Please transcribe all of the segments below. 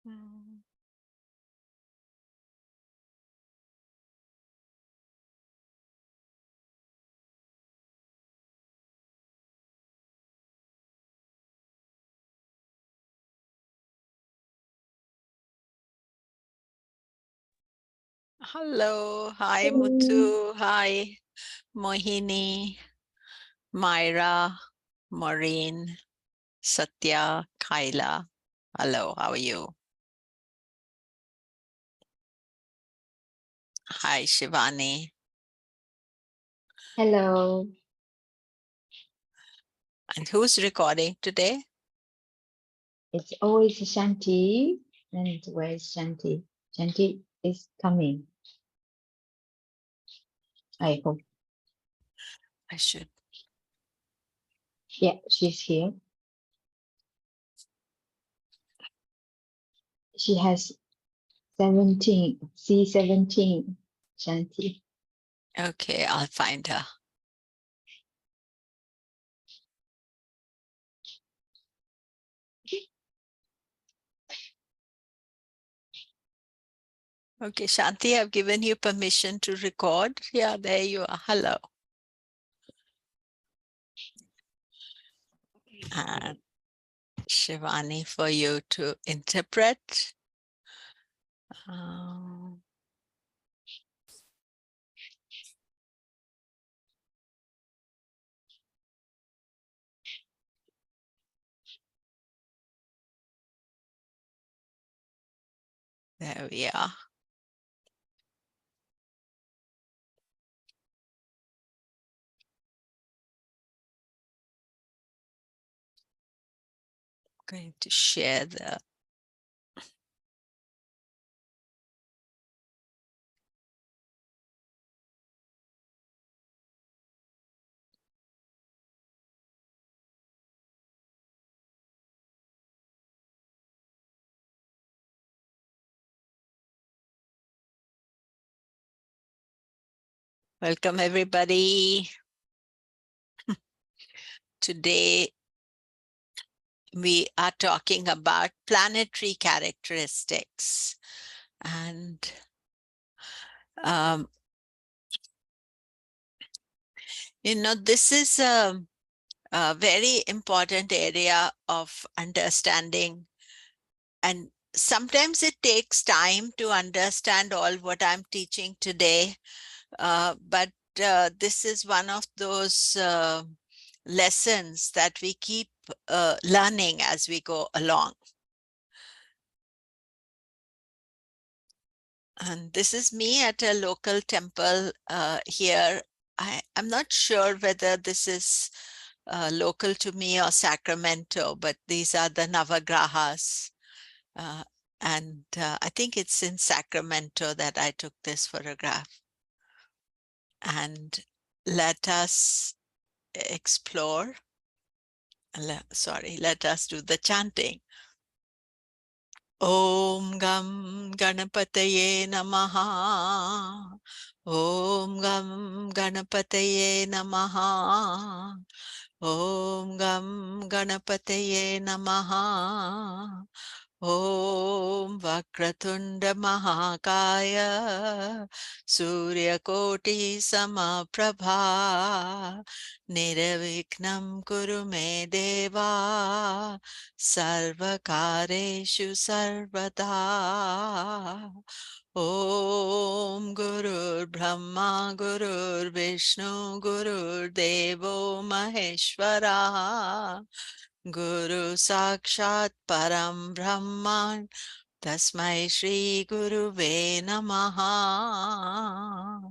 Mm. Hello, hi Hello. Muthu, hi Mohini, Myra, Maureen, Satya, Kyla. Hello, how are you? Hi Shivani. Hello. And who's recording today? It's always Shanti. And where's Shanti? Shanti is coming. I hope. I should. Yeah, she's here. She has 17, C17, Shanti. Okay, I'll find her. Okay, Shanti, I've given you permission to record. Yeah, there you are. Hello. And Shivani, for you to interpret. Um, there we are. Going to share the welcome everybody. Today we are talking about planetary characteristics, and this is a very important area of understanding, and sometimes it takes time to understand all what I'm teaching today, but this is one of those lessons that we keep learning as we go along. And this is me at a local temple here. I'm not sure whether this is local to me or Sacramento, but these are the Navagrahas. Uh, and I think it's in Sacramento that I took this photograph. And let us explore. Let us do the chanting. Om Gam Ganapataye Namaha. Om Gam Ganapataye Namaha. Om Gam Ganapataye Namaha. Om Vakratunda Mahakaya Suryakoti Samaprabha Niraviknam Kuru Me Deva Sarvakareshu Sarvada. Om Gurur Brahma Gurur Vishnu Gurur Devo Maheshwara Guru Sakshat Param Brahman Tasmai Shri Guruve Namaha.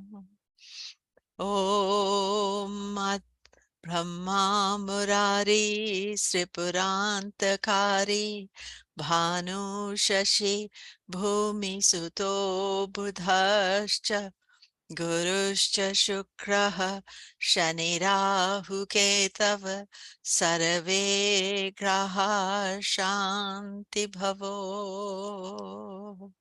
Om Brahma Murari Sripurantakari Bhanu Shashi Bhumi Suto Budhascha Guruscha Shukraha Shanirahu Ketava Sarve Graha Shanti Bhavo.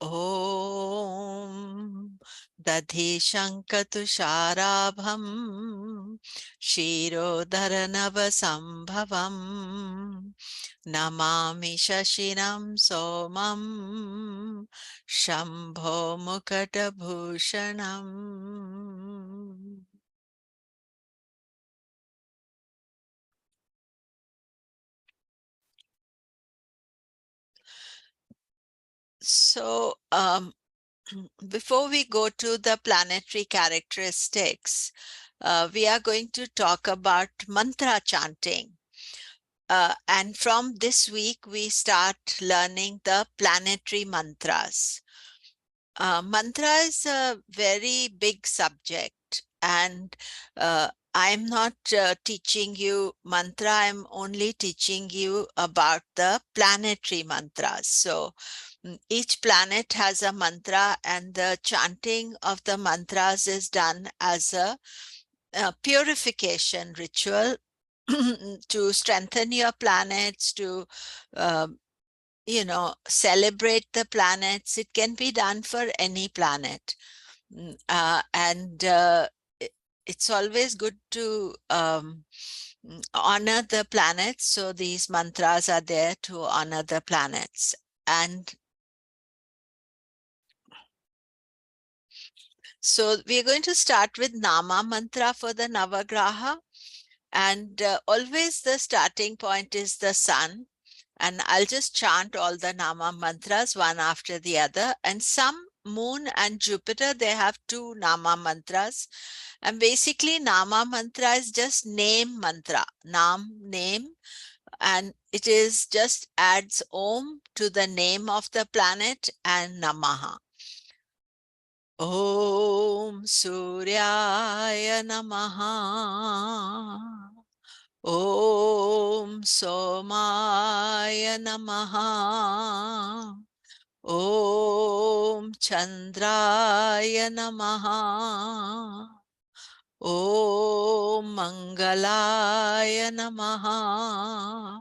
Om Dadhi Shankatushārabham Shirodharanava Sambhavam Namami Shashinam Somam Shambho Mukatabhushanam. So, before we go to the planetary characteristics, we are going to talk about mantra chanting. And from this week, we start learning the planetary mantras. Mantra is a very big subject, and I'm not teaching you mantra, I'm only teaching you about the planetary mantras. So each planet has a mantra, and the chanting of the mantras is done as a purification ritual to strengthen your planets, to um, celebrate the planets. It can be done for any planet. And it's always good to honor the planets. So these mantras are there to honor the planets. And so we're going to start with Nama mantra for the Navagraha. And always the starting point is the sun. And I'll just chant all the Nama mantras one after the other. And some moon and Jupiter, they have two Nama mantras. And basically, Nama mantra is just name mantra, Nam, name. And it is just adds Om to the name of the planet and Namaha. Om Suryaya Namaha. Om Somaya Namaha. Om Chandraya Namaha. Om Mangalaya Namaha.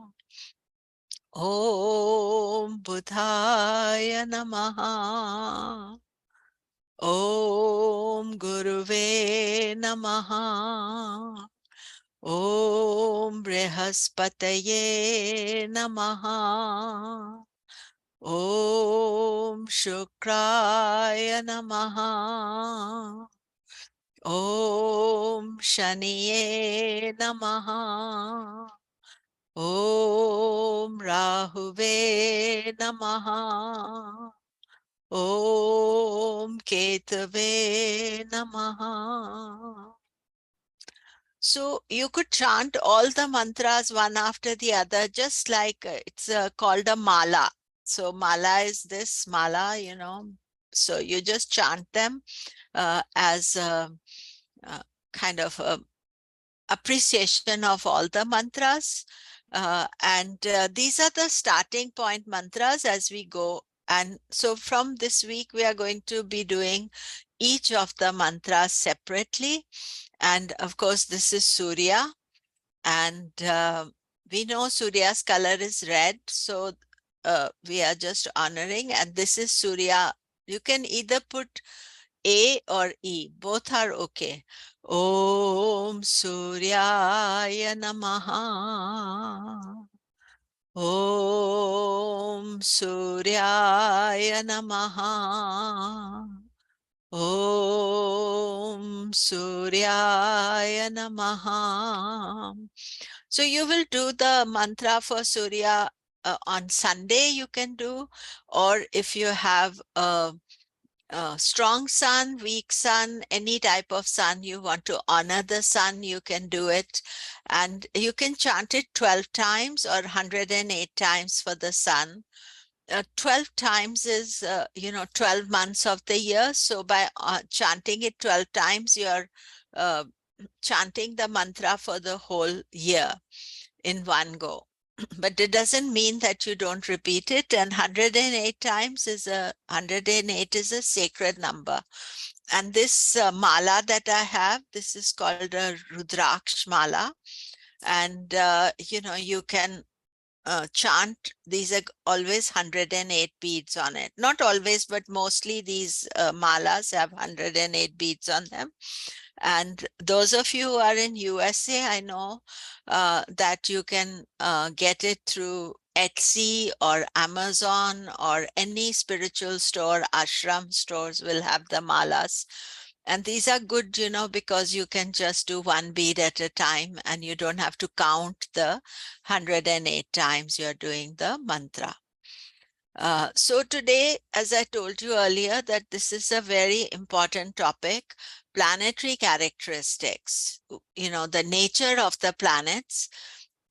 Om Budhaya Namaha. Om Guruve Namaha. Om Brihaspataye Namaha. Om Shukraya Namaha. Om Shaniye Namaha. Om Rahuve Namaha. Om Ketave Namaha. So you could chant all the mantras one after the other, just like it's called a mala. So mala is this mala, So you just chant them as a kind of a appreciation of all the mantras. And these are the starting point mantras as we go. And so from this week, we are going to be doing each of the mantras separately. And of course, this is Surya. And we know Surya's color is red. So we are just honoring. And this is Surya. You can either put A or E, both are okay. Om Suryaya Namaha. Om Suryaya Namaha. Om Suryaya Namaha. So you will do the mantra for Surya on Sunday, you can do, or if you have a strong sun, weak sun, any type of sun, you want to honor the sun, you can do it. And you can chant it 12 times or 108 times for the sun. 12 times is, 12 months of the year. So by chanting it 12 times, you're uh, chanting the mantra for the whole year in one go. But it doesn't mean that you don't repeat it. And 108 times is 108 is a sacred number. And this mala that I have, this is called a Rudraksh mala. And, you can chant, these are always 108 beads on it. Not always, but mostly these malas have 108 beads on them. And those of you who are in USA, I know that you can get it through Etsy or Amazon or any spiritual store, ashram stores will have the malas. And these are good, because you can just do one bead at a time and you don't have to count the 108 times you're doing the mantra. So today, as I told you earlier, that this is a very important topic, planetary characteristics, the nature of the planets.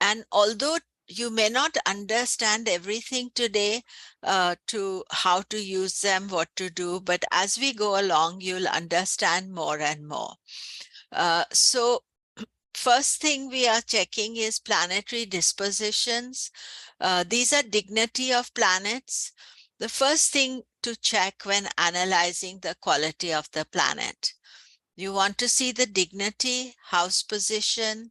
And although you may not understand everything today to how to use them, what to do, but as we go along, you'll understand more and more. So first thing we are checking is planetary dispositions. These are dignity of planets. The first thing to check when analyzing the quality of the planet. You want to see the dignity, house position,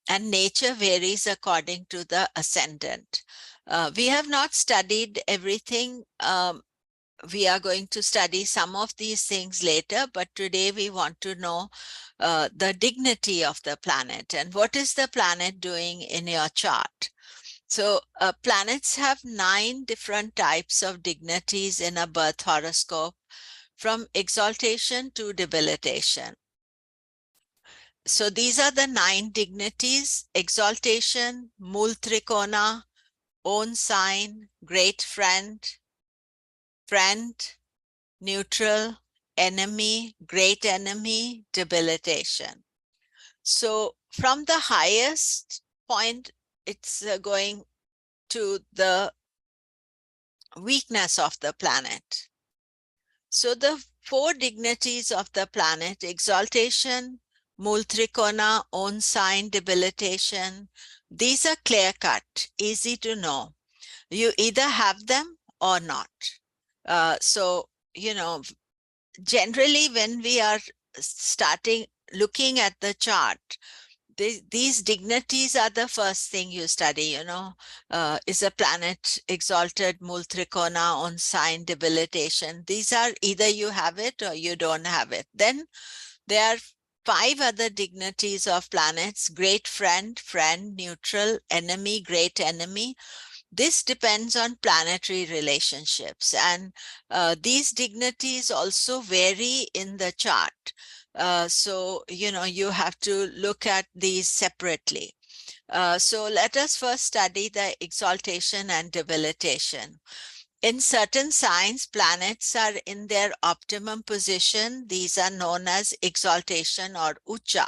and nature varies according to the ascendant. We have not studied everything. We are going to study some of these things later, but today we want to know the dignity of the planet and what is the planet doing in your chart. So planets have 9 different types of dignities in a birth horoscope, from exaltation to debilitation. So these are the 9 dignities: exaltation, Mool Trikona, own sign, great friend, neutral, enemy, great enemy, debilitation. So from the highest point, it's going to the weakness of the planet. So the 4 dignities of the planet: exaltation, Mool Trikona, own sign, debilitation, these are clear cut, easy to know. You either have them or not. So, generally when we are starting looking at the chart, these dignities are the first thing you study. Is a planet exalted, Mool Trikona, on sign, debilitation? These are either you have it or you don't have it. Then there are 5 other dignities of planets: great friend, neutral, enemy, great enemy. This depends on planetary relationships, and these dignities also vary in the chart. So, you have to look at these separately. So let us first study the exaltation and debilitation. In certain signs, planets are in their optimum position. These are known as exaltation or ucha.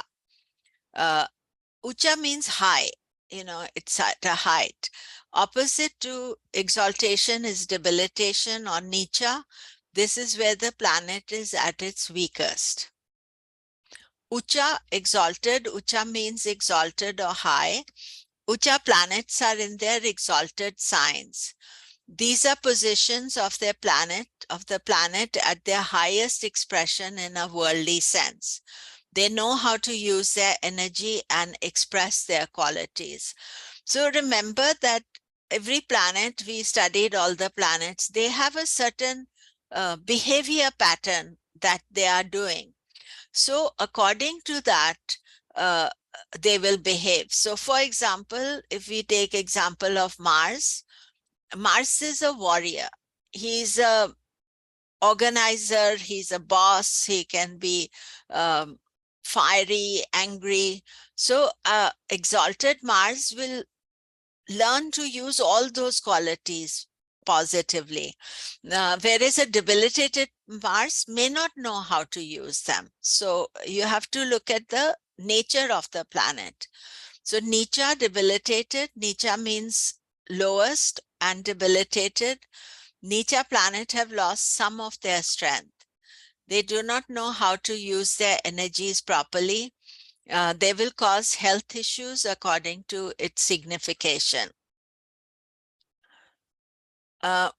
Uh, Ucha means high, it's at a height. Opposite to exaltation is debilitation or nicha. This is where the planet is at its weakest. Ucha, exalted. Ucha means exalted or high. Ucha planets are in their exalted signs. These are positions of the planet at their highest expression in a worldly sense. They know how to use their energy and express their qualities. So remember that every planet, we studied all the planets, they have a certain behavior pattern that they are doing. So according to that, uh, they will behave. So for example, if we take example of Mars, Mars is a warrior. He's a organizer, he's a boss, he can be um, fiery, angry. So exalted Mars will learn to use all those qualities positively. Whereas a debilitated Mars may not know how to use them. So you have to look at the nature of the planet. So Nicha, debilitated. Nicha means lowest, and debilitated. Nicha planet have lost some of their strength. They do not know how to use their energies properly. They will cause health issues according to its signification. Uh,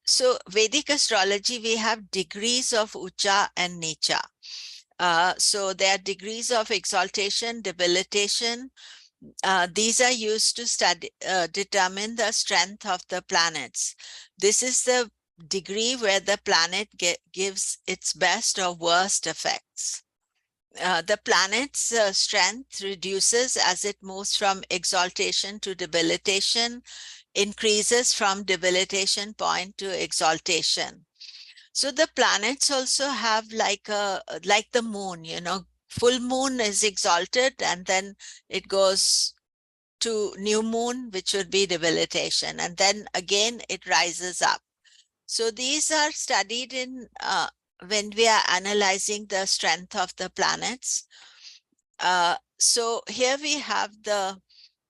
so Vedic astrology, we have degrees of Ucha and Nicha. So there are degrees of exaltation, debilitation. These are used to determine the strength of the planets. This is the degree where the planet gives its best or worst effects. The planet's strength reduces as it moves from exaltation to debilitation, increases from debilitation point to exaltation. So the planets also have like the moon, full moon is exalted and then it goes to new moon, which would be debilitation, and then again it rises up. So these are studied in when we are analyzing the strength of the planets. So here we have the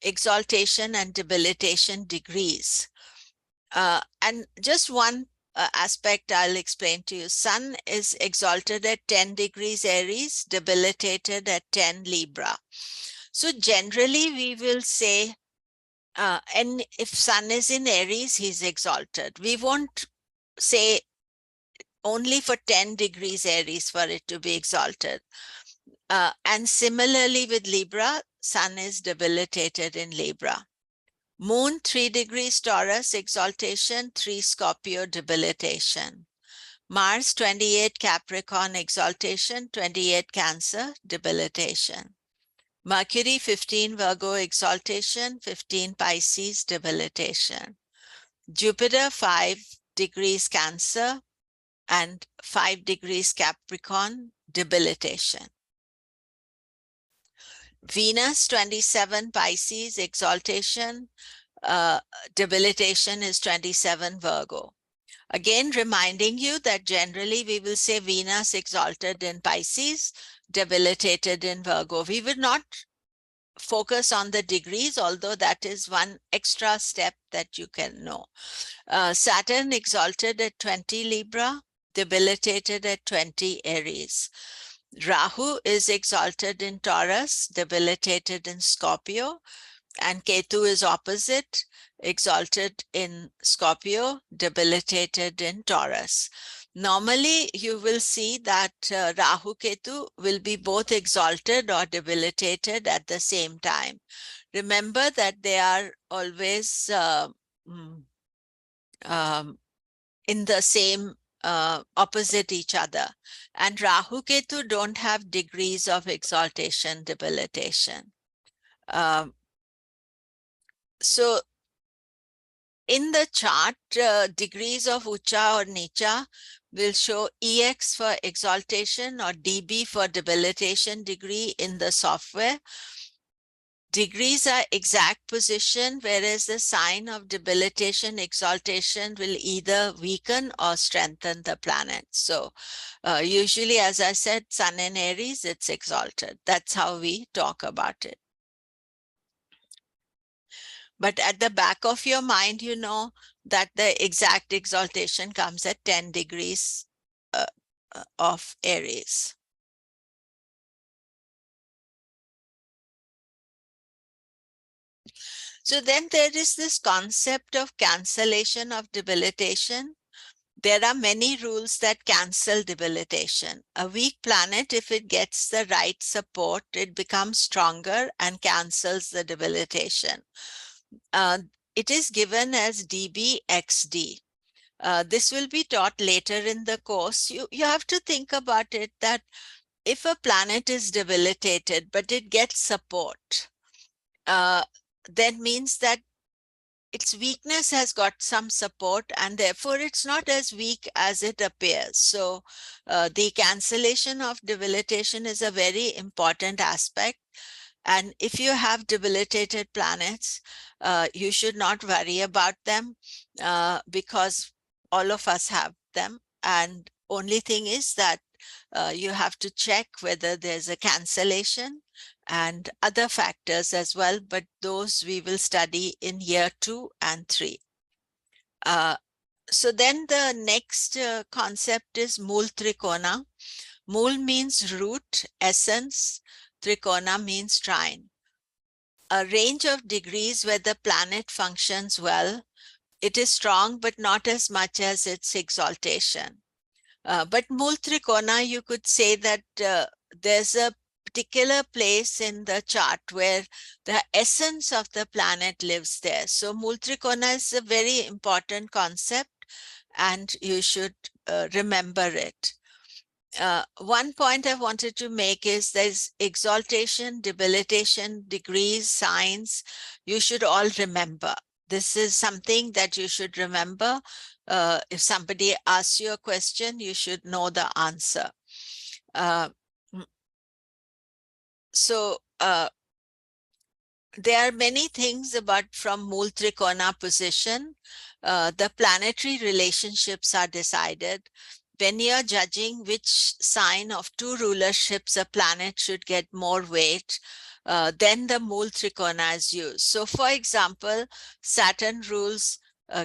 exaltation and debilitation degrees. And just one aspect I'll explain to you. Sun is exalted at 10 degrees Aries, debilitated at 10 Libra. So generally we will say, and if Sun is in Aries, he's exalted. We won't say only for 10 degrees Aries for it to be exalted. And similarly with Libra, Sun is debilitated in Libra. Moon 3 degrees Taurus, exaltation, 3 Scorpio, debilitation. Mars 28 Capricorn, exaltation, 28 Cancer, debilitation. Mercury 15 Virgo, exaltation, 15 Pisces, debilitation. Jupiter 5 degrees Cancer and 5 degrees Capricorn, debilitation. Venus 27 Pisces, exaltation, debilitation is 27 Virgo. Again, reminding you that generally we will say Venus exalted in Pisces, debilitated in Virgo. We will not focus on the degrees, although that is one extra step that you can know. Saturn exalted at 20 Libra, debilitated at 20 Aries. Rahu is exalted in Taurus, debilitated in Scorpio, and Ketu is opposite, exalted in Scorpio, debilitated in Taurus. Normally, you will see that Rahu Ketu will be both exalted or debilitated at the same time. Remember that they are always mm, um, in the same opposite each other. And Rahu Ketu don't have degrees of exaltation, debilitation. So in the chart, degrees of Ucha or Nicha will show EX for exaltation or DB for debilitation degree in the software. Degrees are exact position, whereas the sign of debilitation, exaltation will either weaken or strengthen the planet. So usually, as I said, Sun in Aries, it's exalted. That's how we talk about it. But at the back of your mind, you know that the exact exaltation comes at 10 degrees of Aries. So then there is this concept of cancellation of debilitation. There are many rules that cancel debilitation. A weak planet, if it gets the right support, it becomes stronger and cancels the debilitation. It is given as dBxd. This will be taught later in the course. You have to think about it that if a planet is debilitated, but it gets support, that means that its weakness has got some support and therefore it's not as weak as it appears. So the cancellation of debilitation is a very important aspect. And if you have debilitated planets, you should not worry about them because all of us have them. And only thing is that you have to check whether there's a cancellation and other factors as well, but those we will study in year 2 and 3. So then the next concept is Mool Trikona. Mool means root, essence. Trikona means trine. A range of degrees where the planet functions well. It is strong, but not as much as its exaltation. But Mool Trikona, you could say that there's a particular place in the chart where the essence of the planet lives there. So Mool Trikona is a very important concept and you should remember it. one point I wanted to make is there's exaltation, debilitation, degrees, signs. You should all remember. This is something that you should remember. If somebody asks you a question, you should know the answer. Uh, so there are many things about from Mool Trikona position. The planetary relationships are decided. When you're judging which sign of two rulerships a planet should get more weight, then the Mool Trikona is used. So for example, Saturn rules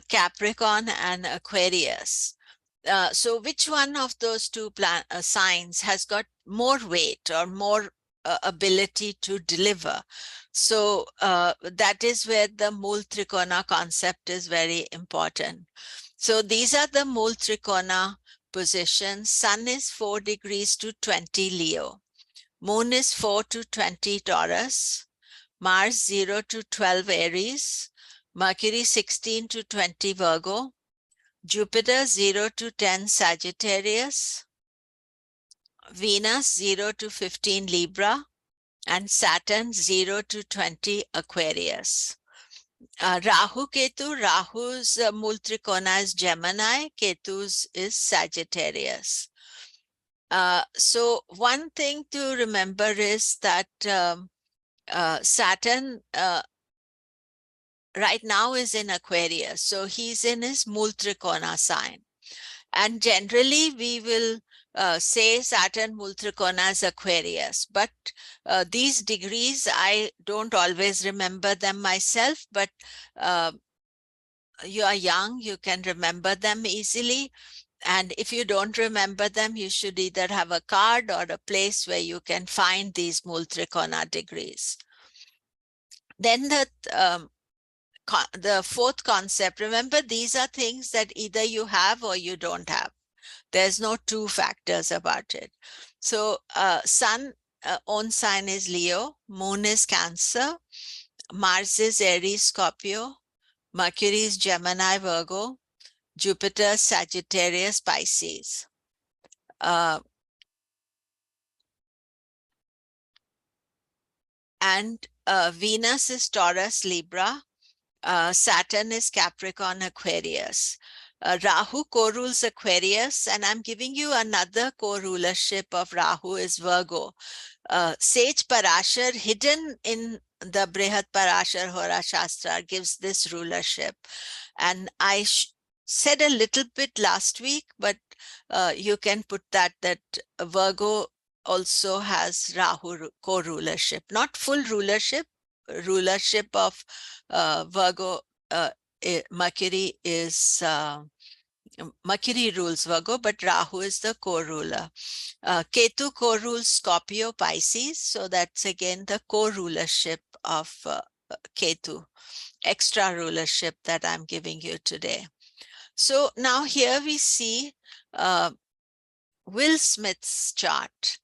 Capricorn and Aquarius. So which one of those two signs has got more weight or more ability to deliver? So that is where the Mool Trikona concept is very important. So these are the Mool Trikona positions. Sun is 4 degrees to 20 Leo. Moon is 4 to 20 Taurus. Mars 0 to 12 Aries. Mercury 16 to 20 Virgo. Jupiter 0 to 10 Sagittarius, Venus 0 to 15 Libra, and Saturn 0 to 20 Aquarius. Rahu Ketu, Rahu's Mool Trikona is Gemini, Ketu's is Sagittarius. So one thing to remember is that Saturn right now is in Aquarius, so he's in his Mool Trikona sign. And generally, we will say Saturn Mool Trikona is Aquarius. But these degrees, I don't always remember them myself, but you are young, you can remember them easily. And if you don't remember them, you should either have a card or a place where you can find these Mool Trikona degrees. Then the fourth concept, remember, these are things that either you have or you don't have. There's no two factors about it. So Sun own sign is Leo, Moon is Cancer, Mars is Aries, Scorpio, Mercury is Gemini, Virgo, Jupiter, Sagittarius, Pisces. And Venus is Taurus, Libra, Saturn is Capricorn, Aquarius. Rahu co-rules Aquarius, and I'm giving you another co-rulership of Rahu is Virgo. Sage Parashar, hidden in the Brihat Parashar Hora Shastra, gives this rulership. And I said a little bit last week, but you can put that Virgo also has Rahu co-rulership, not full rulership, rulership of Virgo. Mercury is Mercury rules Virgo, but Rahu is the co-ruler. Ketu co-rules Scorpio, Pisces, so that's again the co-rulership of Ketu, extra rulership that I'm giving you today. So now here we see Will Smith's chart.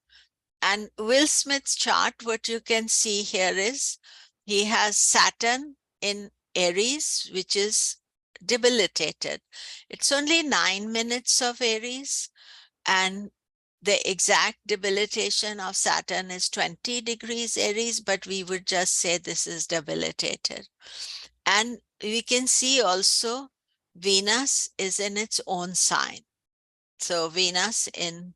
And Will Smith's chart, what you can see here is he has Saturn in Aries, which is debilitated. It's only 9 minutes of Aries, and the exact debilitation of Saturn is 20 degrees Aries, but we would just say this is debilitated. And we can see also Venus is in its own sign. So Venus in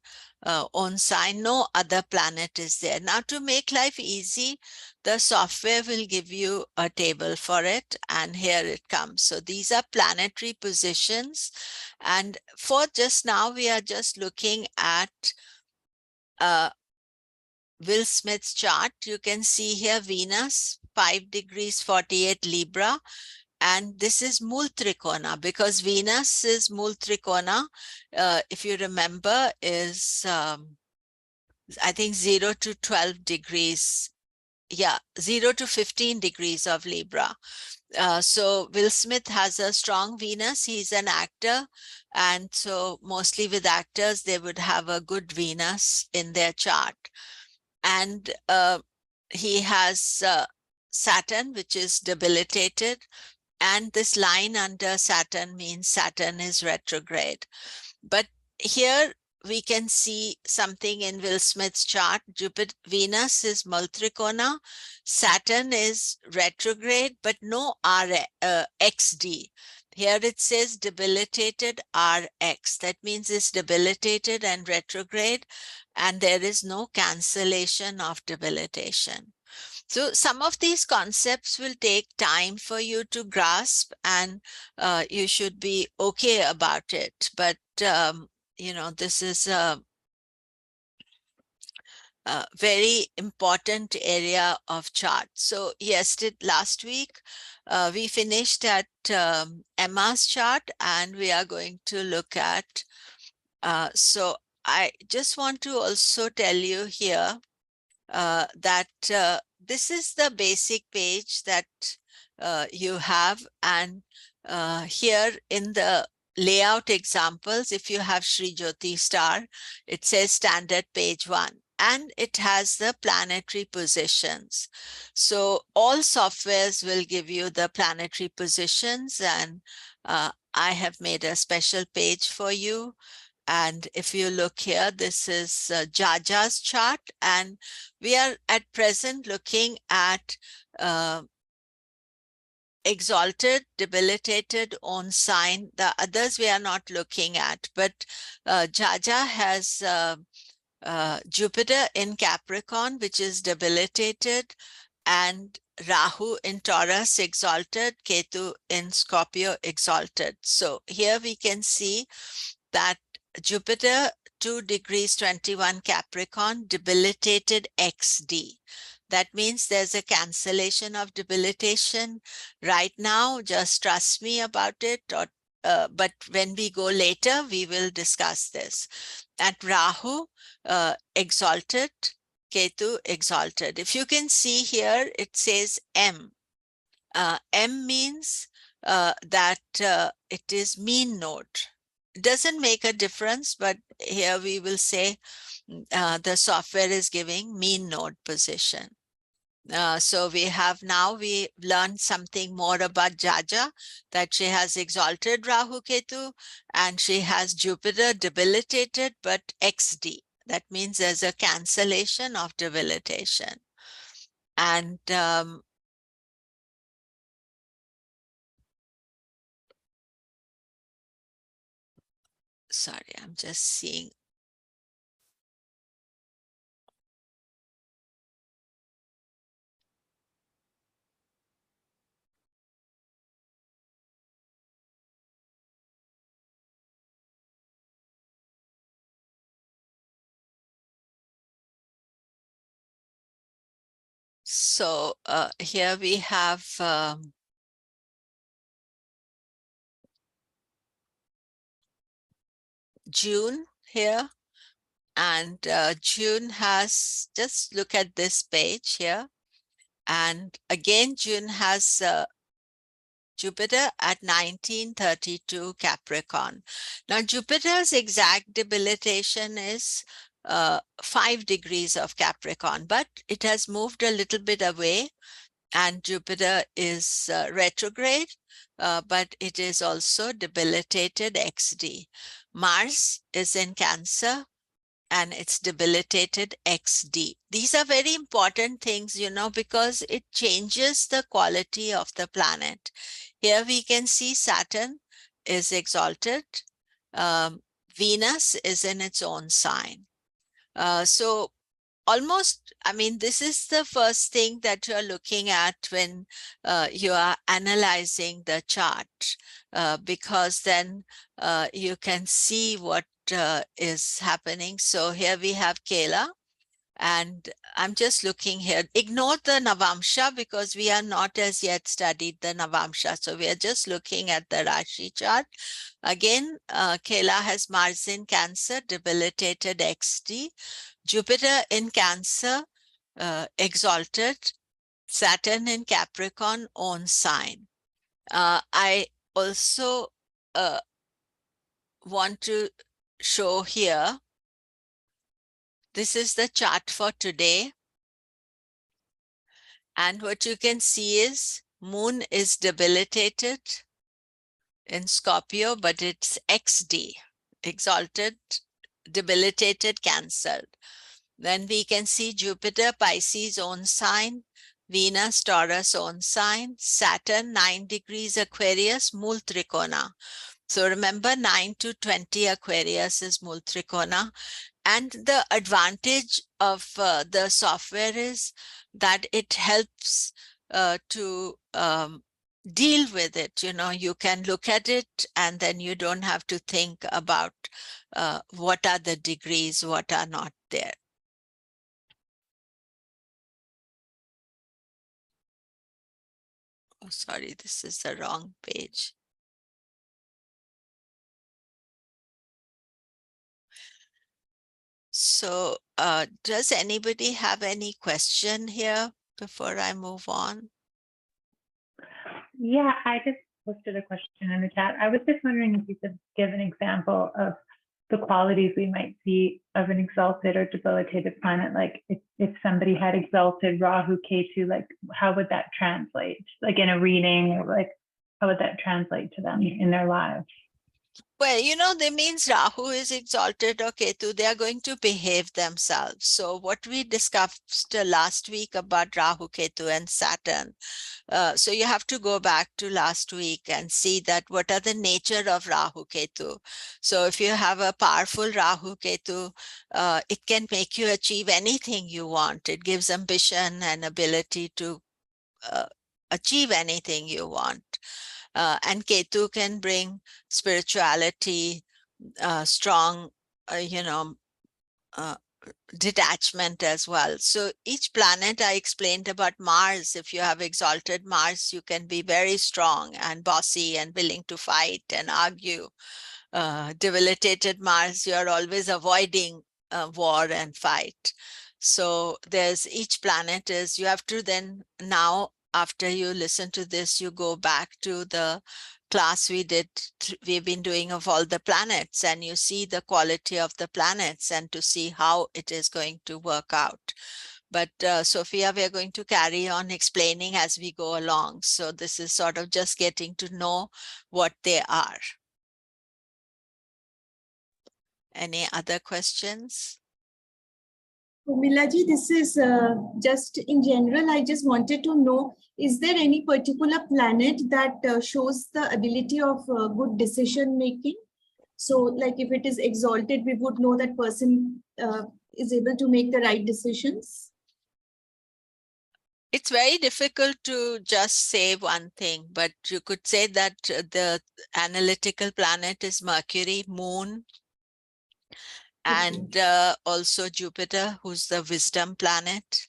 own sign, no other planet is there. Now to make life easy, the software will give you a table for it, and here it comes. So these are planetary positions, and for just now we are just looking at Will Smith's chart. You can see here Venus 5 degrees 48 Libra, and this is Mool Trikona, because Venus is Mool Trikona, if you remember, is I think 0 to 12 degrees. Yeah, 0 to 15 degrees of Libra. So Will Smith has a strong Venus. He's an actor. And so mostly with actors, they would have a good Venus in their chart. And he has Saturn, which is debilitated. And this line under Saturn means Saturn is retrograde. But here we can see something in Will Smith's chart. Venus is Multrikona, Saturn is retrograde, but no XD. Here it says debilitated RX. That means it's debilitated and retrograde, and there is no cancellation of debilitation. So some of these concepts will take time for you to grasp, and you should be okay about it. But this is a very important area of chart. So last week, we finished at Emma's chart, and we are going to look at, so I just want to also tell you here that this is the basic page that you have, and here in the layout examples, if you have Sri Jyoti star, it says standard page 1, and it has the planetary positions. So all softwares will give you the planetary positions, and I have made a special page for you. And if you look here, this is Jaja's chart, and we are at present looking at exalted, debilitated, own sign. The others we are not looking at, but Jaja has Jupiter in Capricorn, which is debilitated, and Rahu in Taurus exalted, Ketu in Scorpio exalted. So here we can see that Jupiter 2 degrees 21 Capricorn, debilitated XD. That means there's a cancellation of debilitation right now. Just trust me about it. But when we go later, we will discuss this. At Rahu, exalted, Ketu exalted. If you can see here, it says M. M means that it is mean node. It doesn't make a difference, but here we will say the software is giving mean node position. So we learned something more about Jaja, that she has exalted Rahu Ketu, and she has Jupiter debilitated but XD. That means there's a cancellation of debilitation. And sorry, I'm just seeing. So here we have June here, and June has, just look at this page here, and again June has Jupiter at 1932 Capricorn. Now Jupiter's exact debilitation is 5 degrees of Capricorn, but it has moved a little bit away, and Jupiter is retrograde, but it is also debilitated XD. Mars is in Cancer, and it's debilitated XD. These are very important things, because it changes the quality of the planet. Here we can see Saturn is exalted. Venus is in its own sign. So almost, this is the first thing that you're looking at when you are analyzing the chart, because then you can see what is happening. So here we have Kela, and I'm just looking here. Ignore the Navamsha because we are not as yet studied the Navamsha. So we are just looking at the Rashi chart. Again, Kela has Mars in Cancer, debilitated XD. Jupiter in Cancer, exalted. Saturn in Capricorn, own sign. I also want to show here, this is the chart for today. And what you can see is Moon is debilitated in Scorpio, but it's XD, exalted debilitated, cancelled. Then we can see Jupiter, Pisces, own sign, Venus, Taurus, own sign, Saturn, 9 degrees Aquarius, Mool Trikona. So remember, 9 to 20 Aquarius is Mool Trikona. And the advantage of the software is that it helps to deal with it. You know, you can look at it and then you don't have to think about what are the degrees, what are not there. Oh, sorry, this is the wrong page. So does anybody have any question here before I move on? Yeah, I just posted a question in the chat. I was just wondering if you could give an example of the qualities we might see of an exalted or debilitated planet. Like if somebody had exalted Rahu Ketu, like how would that translate? Like in a reading, or like how would that translate to them in their lives? Well, you know, that means Rahu is exalted or Ketu, they are going to behave themselves. So what we discussed last week about Rahu, Ketu and Saturn. So you have to go back to last week and see that what are the nature of Rahu, Ketu. So if you have a powerful Rahu, Ketu, it can make you achieve anything you want. It gives ambition and ability to achieve anything you want. And Ketu can bring spirituality, strong, you know, detachment as well. So each planet, I explained about Mars. If you have exalted Mars, you can be very strong and bossy and willing to fight and argue. Debilitated Mars, you're always avoiding war and fight. So there's each planet is, you have to then now, after you listen to this, you go back to the class we've been doing of all the planets, and you see the quality of the planets and to see how it is going to work out. But Sophia, we are going to carry on explaining as we go along. So this is sort of just getting to know what they are. Any other questions? Milaji, this is just in general, I just wanted to know, is there any particular planet that shows the ability of good decision making? So like if it is exalted, we would know that person is able to make the right decisions. It's very difficult to just say one thing, but you could say that the analytical planet is Mercury, Moon, and also Jupiter, who's the wisdom planet.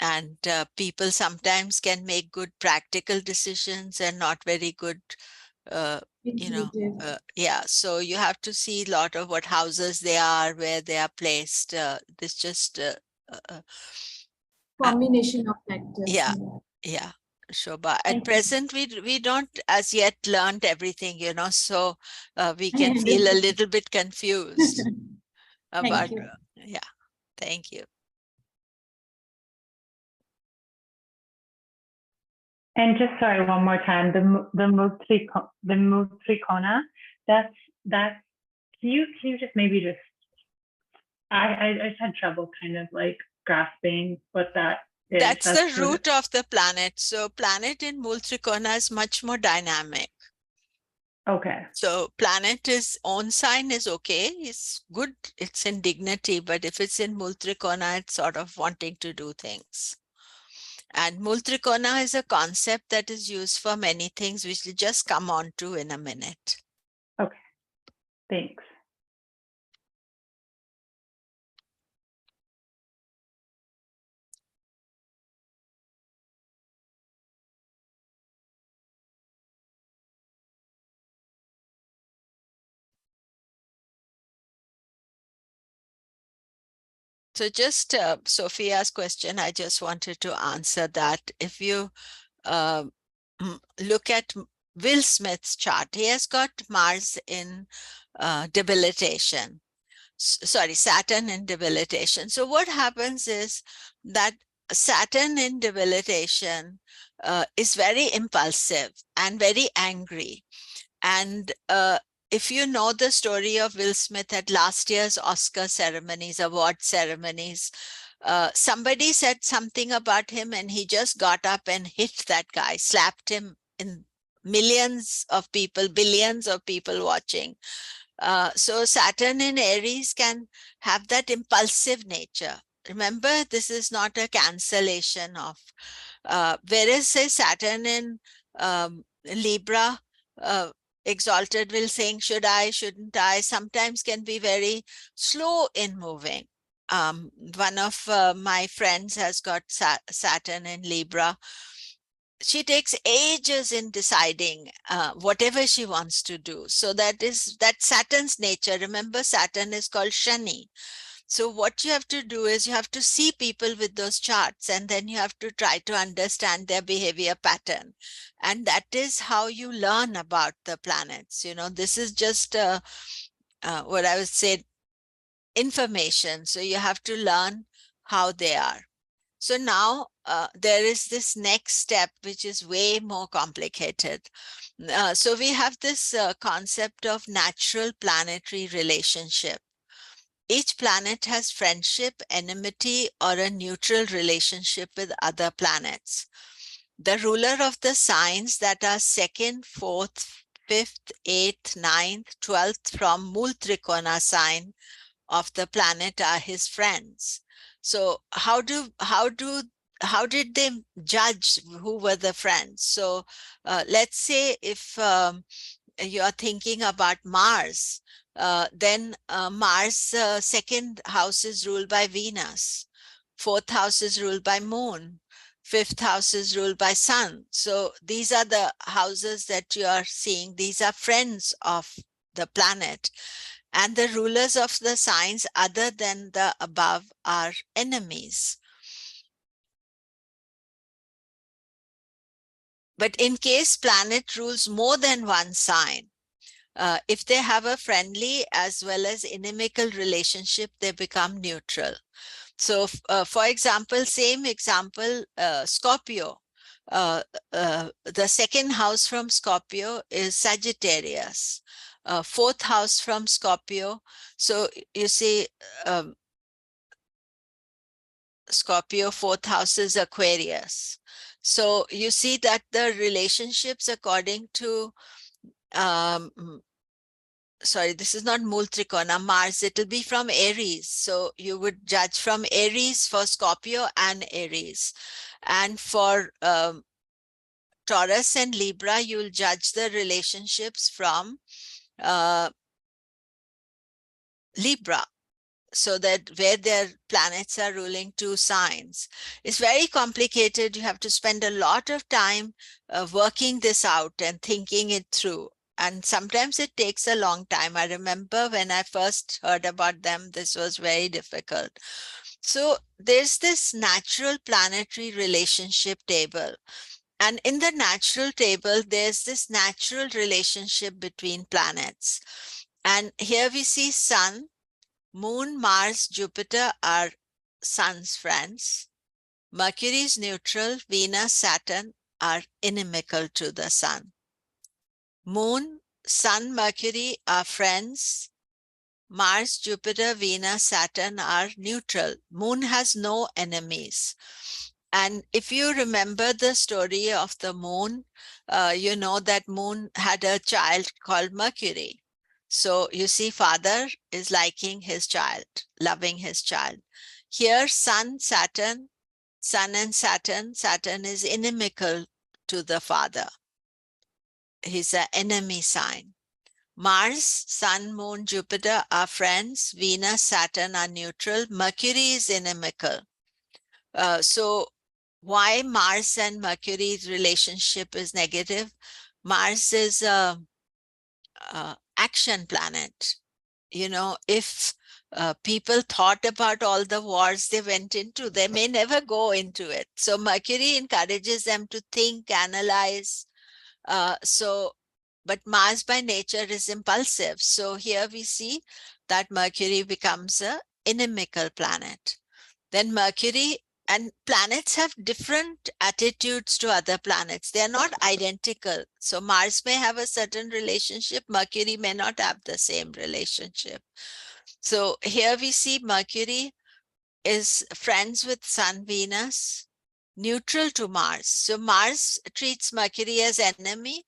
And people sometimes can make good practical decisions and not very good, you know, yeah. So you have to see a lot of what houses they are, where they are placed. This just Combination of factors. yeah, yeah. Shobha, at present we don't as yet learned everything, you know, so we can feel a little bit confused about. Yeah, thank you. And just sorry, one more time, the Mool Trikona, that's can you just maybe just I just had trouble kind of like grasping what that is. That's the root of the planet. So planet in Mool Trikona is much more dynamic. Okay. So planet is own sign is okay. It's good. It's in dignity. But if it's in Mool Trikona, it's sort of wanting to do things. And Mool Trikona is a concept that is used for many things, which we'll just come on to in a minute. Okay. Thanks. So just Sophia's question, I just wanted to answer that. If you look at Will Smith's chart, he has got Mars in debilitation. Sorry, Saturn in debilitation. So what happens is that Saturn in debilitation is very impulsive and very angry. And if you know the story of Will Smith at last year's Oscar ceremonies, award ceremonies, somebody said something about him and he just got up and hit that guy, slapped him in millions of people, billions of people watching. So Saturn in Aries can have that impulsive nature. Remember, this is not a cancellation of, whereas say Saturn in Libra, exalted will saying, should I, shouldn't I, sometimes can be very slow in moving. One of my friends has got Saturn in Libra. She takes ages in deciding whatever she wants to do. So that Saturn's nature. Remember, Saturn is called Shani. So what you have to do is you have to see people with those charts, and then you have to try to understand their behavior pattern. And that is how you learn about the planets. You know, this is just what I would say, information. So you have to learn how they are. So now there is this next step, which is way more complicated. So we have this concept of natural planetary relationship. Each planet has friendship, enmity, or a neutral relationship with other planets. The ruler of the signs that are 2nd, 4th, 5th, 8th, 9th, 12th from Mool Trikona sign of the planet are his friends. So how did they judge who were the friends? So let's say if you are thinking about Mars, then Mars' second house is ruled by Venus, 4th house is ruled by Moon, 5th house is ruled by Sun. So these are the houses that you are seeing. These are friends of the planet. And the rulers of the signs other than the above are enemies. But in case planet rules more than one sign, if they have a friendly as well as inimical relationship, they become neutral. So, for example, same example, Scorpio. The second house from Scorpio is Sagittarius. 4th house from Scorpio. So you see, Scorpio, 4th house is Aquarius. So you see that the relationships according to, sorry, this is not Mool Trikona, Mars, it'll be from Aries. So you would judge from Aries for Scorpio and Aries. And for Taurus and Libra, you'll judge the relationships from Libra. So that where their planets are ruling 2 signs. It's very complicated. You have to spend a lot of time working this out and thinking it through. And sometimes it takes a long time. I remember when I first heard about them, this was very difficult. So there's this natural planetary relationship table. And in the natural table, there's this natural relationship between planets. And here we see Sun, Moon, Mars, Jupiter are Sun's friends. Mercury is neutral. Venus, Saturn are inimical to the Sun. Moon, Sun, Mercury are friends. Mars, Jupiter, Venus, Saturn are neutral. Moon has no enemies. And if you remember the story of the Moon, you know that Moon had a child called Mercury. So you see, father is liking his child, loving his child. Here, Sun, Saturn, Sun and Saturn, Saturn is inimical to the father. He's an enemy sign. Mars, Sun, Moon, Jupiter are friends. Venus, Saturn are neutral. Mercury is inimical. So why Mars and Mercury's relationship is negative? Mars is a action planet. You know, if people thought about all the wars they went into, they may never go into it. So Mercury encourages them to think, analyze. But Mars by nature is impulsive. So here we see that Mercury becomes an inimical planet. Then Mercury And planets have different attitudes to other planets. They are not identical. So Mars may have a certain relationship, Mercury may not have the same relationship. So here we see Mercury is friends with Sun, Venus, neutral to Mars. So Mars treats Mercury as enemy.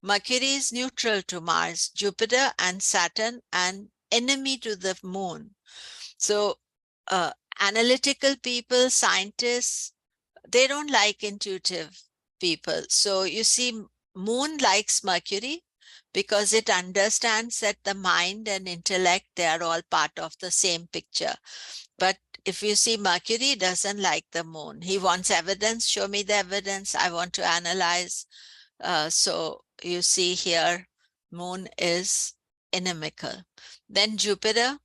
Mercury is neutral to Mars, Jupiter and Saturn, and enemy to the moon. So analytical people, scientists, they don't like intuitive people. So you see, moon likes Mercury because it understands that the mind and intellect, they are all part of the same picture. But if you see, Mercury doesn't like the moon. He wants evidence. Show me the evidence. I want to analyze. So you see here, moon is inimical. Then Jupiter,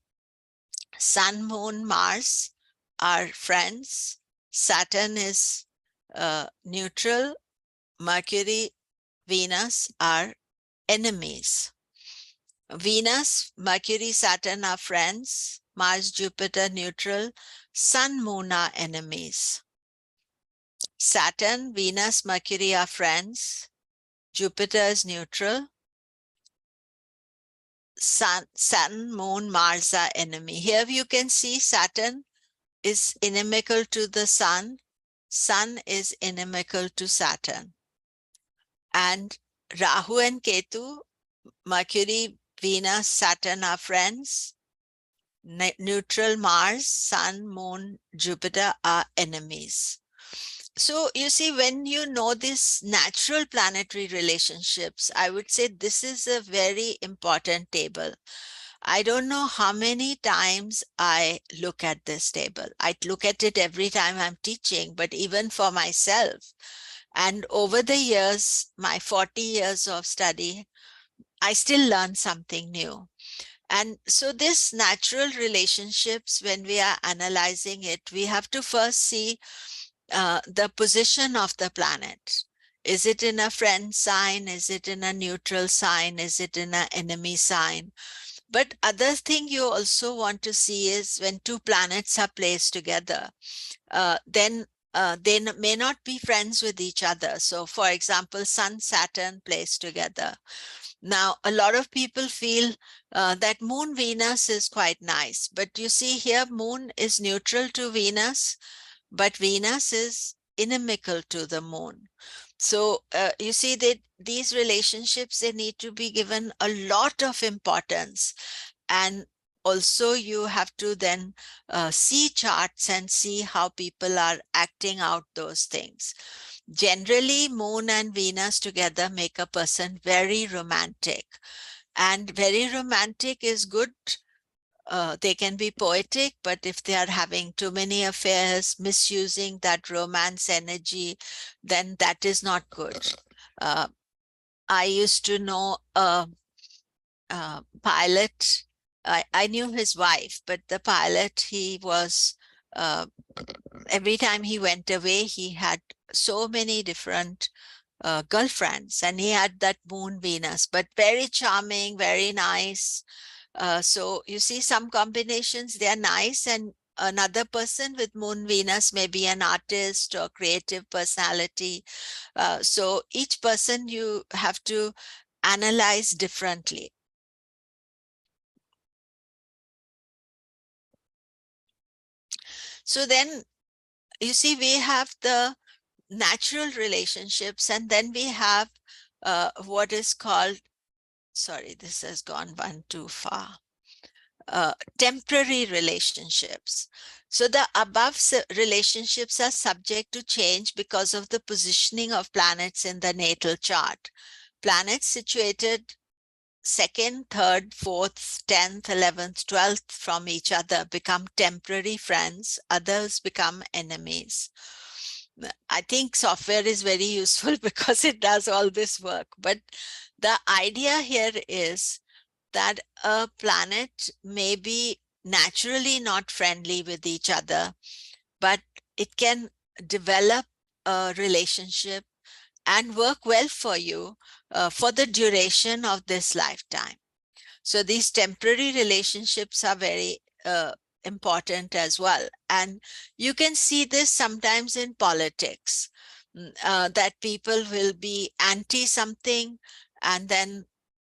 Sun, Moon, Mars are friends. Saturn is neutral. Mercury, Venus are enemies. Venus, Mercury, Saturn are friends. Mars, Jupiter, neutral. Sun, Moon are enemies. Saturn, Venus, Mercury are friends. Jupiter is neutral. Sun, Moon, Mars are enemy. Here you can see Saturn is inimical to the Sun. Sun is inimical to Saturn. And Rahu and Ketu, Mercury, Venus, Saturn are friends. Neutral Mars, Sun, Moon, Jupiter are enemies. So you see, when you know these natural planetary relationships, I would say this is a very important table. I don't know how many times I look at this table. I look at it every time I'm teaching, but even for myself. And over the years, my 40 years of study, I still learn something new. And so this natural relationships, when we are analyzing it, we have to first see the position of the planet. Is it in a friend sign? Is it in a neutral sign? Is it in an enemy sign? But other thing you also want to see is when two planets are placed together, then they may not be friends with each other. So for example, Sun, Saturn placed together. Now, a lot of people feel that Moon, Venus is quite nice. But you see here, Moon is neutral to Venus, but Venus is inimical to the Moon. So you see that these relationships, they need to be given a lot of importance. And also you have to then see charts and see how people are acting out those things. Generally, Moon and Venus together make a person very romantic. And very romantic is good. They can be poetic, but if they are having too many affairs, misusing that romance energy, then that is not good. I used to know a pilot. I knew his wife, but the pilot, he was, every time he went away, he had so many different girlfriends, and he had that Moon Venus, but very charming, very nice. So you see, some combinations, they are nice, and another person with Moon Venus may be an artist or creative personality. So each person you have to analyze differently. So then you see, we have the natural relationships, and then we have what is called, sorry, this has gone one too far, temporary relationships. So the above relationships are subject to change because of the positioning of planets in the natal chart. Planets situated 2nd, 3rd, 4th, 10th, 11th, 12th from each other become temporary friends, others become enemies. I think software is very useful because it does all this work. But the idea here is that a planet may be naturally not friendly with each other, but it can develop a relationship and work well for you for the duration of this lifetime. So these temporary relationships are very important as well. And you can see this sometimes in politics, that people will be anti something, and then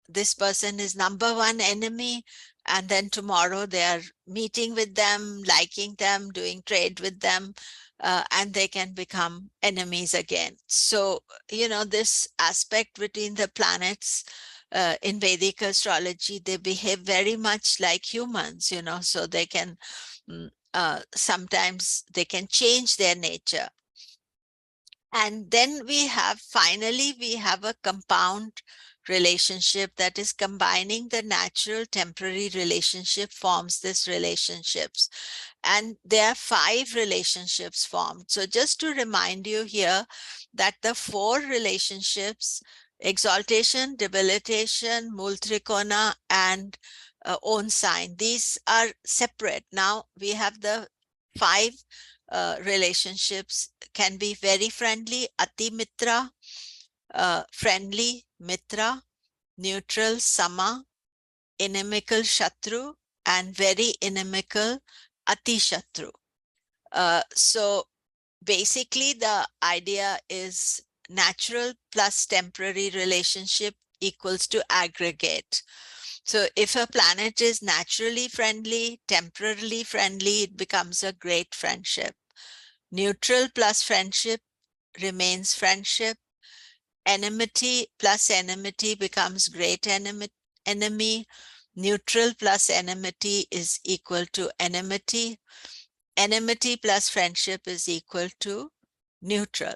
this person is number one enemy, and then tomorrow they are meeting with them, liking them, doing trade with them, and they can become enemies again. So, this aspect between the planets in Vedic astrology, they behave very much like humans, so they can sometimes they can change their nature. And then finally, we have a compound relationship that is combining the natural temporary relationship forms this relationships. And there are 5 relationships formed. So just to remind you here that the 4 relationships, exaltation, debilitation, multrikona, and own sign, these are separate. Now we have the 5 relationships can be very friendly, ati mitra, friendly, mitra, neutral, sama, inimical, shatru, and very inimical, ati shatru. So basically the idea is natural plus temporary relationship equals to aggregate. So if a planet is naturally friendly, temporarily friendly, it becomes a great friendship. Neutral plus friendship remains friendship. Enmity plus enmity becomes great enemy. Neutral plus enmity is equal to enmity. Enmity plus friendship is equal to neutral.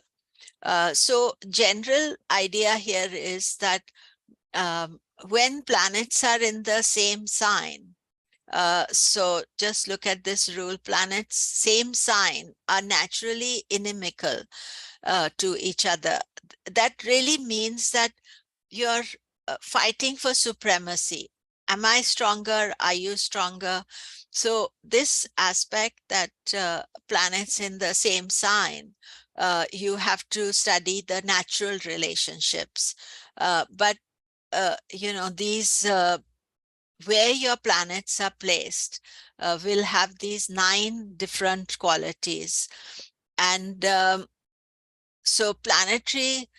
So general idea here is that when planets are in the same sign, so just look at this rule, planets same sign are naturally inimical to each other. That really means that you're fighting for supremacy. Am I stronger? Are you stronger? So this aspect that planets in the same sign, you have to study the natural relationships. But these where your planets are placed will have these 9 different qualities. And so planetary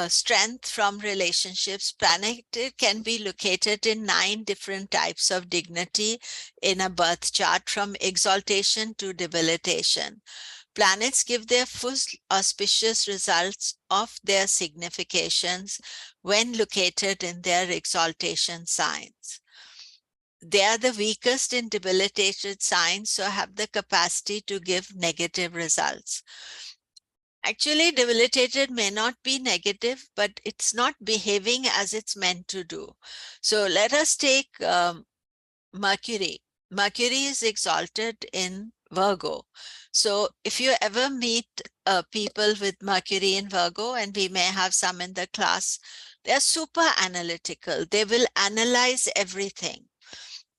strength from relationships, planetary can be located in 9 different types of dignity in a birth chart, from exaltation to debilitation. Planets give their full auspicious results of their significations when located in their exaltation signs. They are the weakest in debilitated signs, so have the capacity to give negative results. Actually, debilitated may not be negative, but it's not behaving as it's meant to do. So let us take Mercury. Mercury is exalted in Virgo. So if you ever meet people with Mercury in Virgo, and we may have some in the class, they're super analytical. They will analyze everything.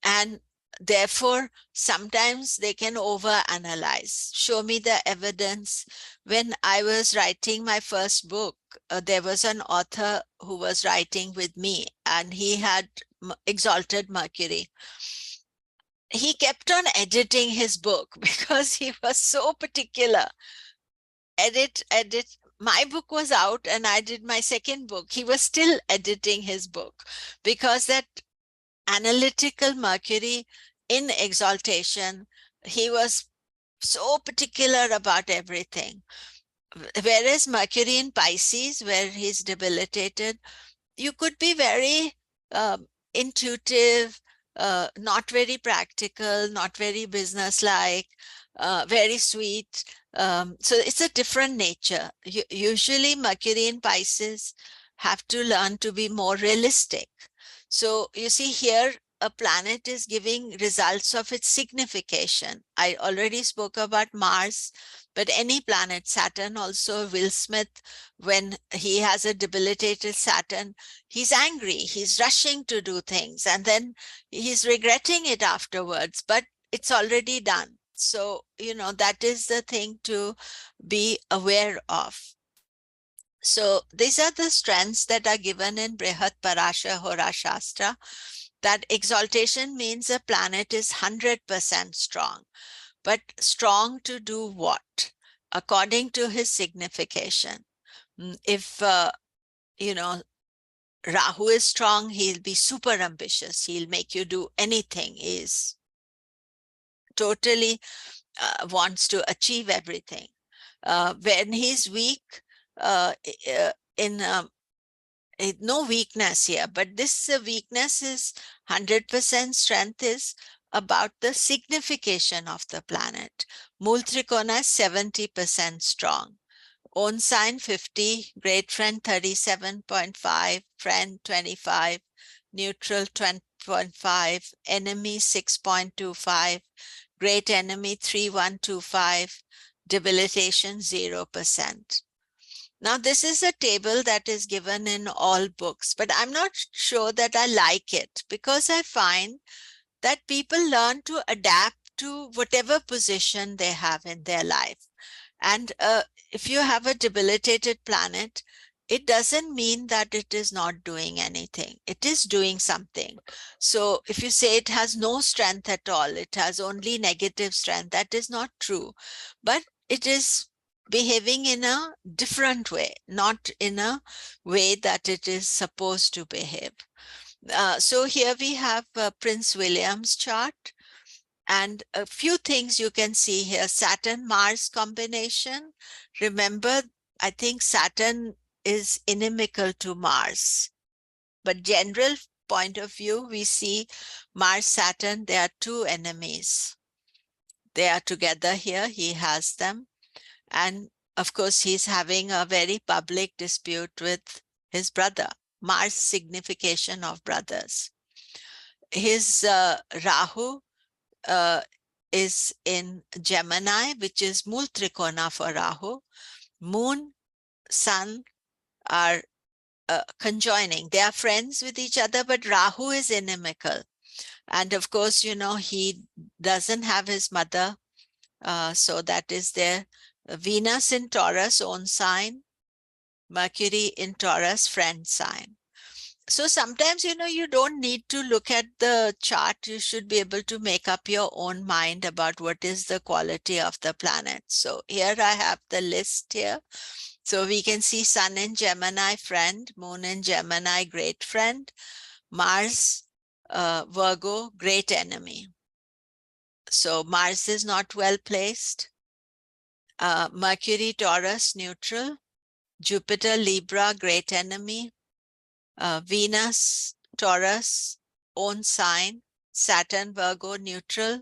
And therefore, sometimes they can overanalyze. Show me the evidence. When I was writing my first book, there was an author who was writing with me, and he had exalted Mercury. He kept on editing his book because he was so particular. Edit. My book was out and I did my second book. He was still editing his book because that analytical Mercury in exaltation, he was so particular about everything. Whereas Mercury in Pisces, where he's debilitated, you could be very intuitive, not very practical, not very businesslike, very sweet. So it's a different nature. Usually Mercury in Pisces have to learn to be more realistic. So you see here, a planet is giving results of its signification. I already spoke about Mars, but any planet, Saturn also, Will Smith, when he has a debilitated Saturn, he's angry, he's rushing to do things, and then he's regretting it afterwards, but it's already done. So, that is the thing to be aware of. So these are the strengths that are given in Brihat Parashar Hora Shastra. That exaltation means a planet is 100% strong, but strong to do what? According to his signification. If, you know, Rahu is strong, he'll be super ambitious. He'll make you do anything. He's totally wants to achieve everything. When he's weak, in no weakness here, but this weakness is 100% strength is about the signification of the planet. Mool Trikona is 70% strong. Own sign 50, great friend 37.5, friend 25, neutral 20.5, enemy 6.25, great enemy 3125, debilitation 0%. Now, this is a table that is given in all books, but I'm not sure that I like it because I find that people learn to adapt to whatever position they have in their life. And if you have a debilitated planet, it doesn't mean that it is not doing anything. It is doing something. So if you say it has no strength at all, it has only negative strength, that is not true. But it is behaving in a different way, not in a way that it is supposed to behave. So here we have Prince William's chart. And a few things you can see here. Saturn-Mars combination. Remember, I think Saturn is inimical to Mars. But general point of view, we see Mars-Saturn, they are two enemies. They are together here. He has them. And of course, he's having a very public dispute with his brother. Mars signification of brothers. His Rahu is in Gemini, which is Mool Trikona for Rahu. Moon, Sun are conjoining. They are friends with each other, but Rahu is inimical. And of course, you know, he doesn't have his mother. So that is there. Venus in Taurus, own sign. Mercury in Taurus, friend sign. So sometimes, you know, you don't need to look at the chart. You should be able to make up your own mind about what is the quality of the planet. So here I have the list here. So we can see Sun in Gemini, friend, Moon in Gemini, great friend, Mars, Virgo, great enemy. So Mars is not well placed. Mercury, Taurus, neutral. Jupiter, Libra, great enemy. Venus, Taurus, own sign. Saturn, Virgo, neutral.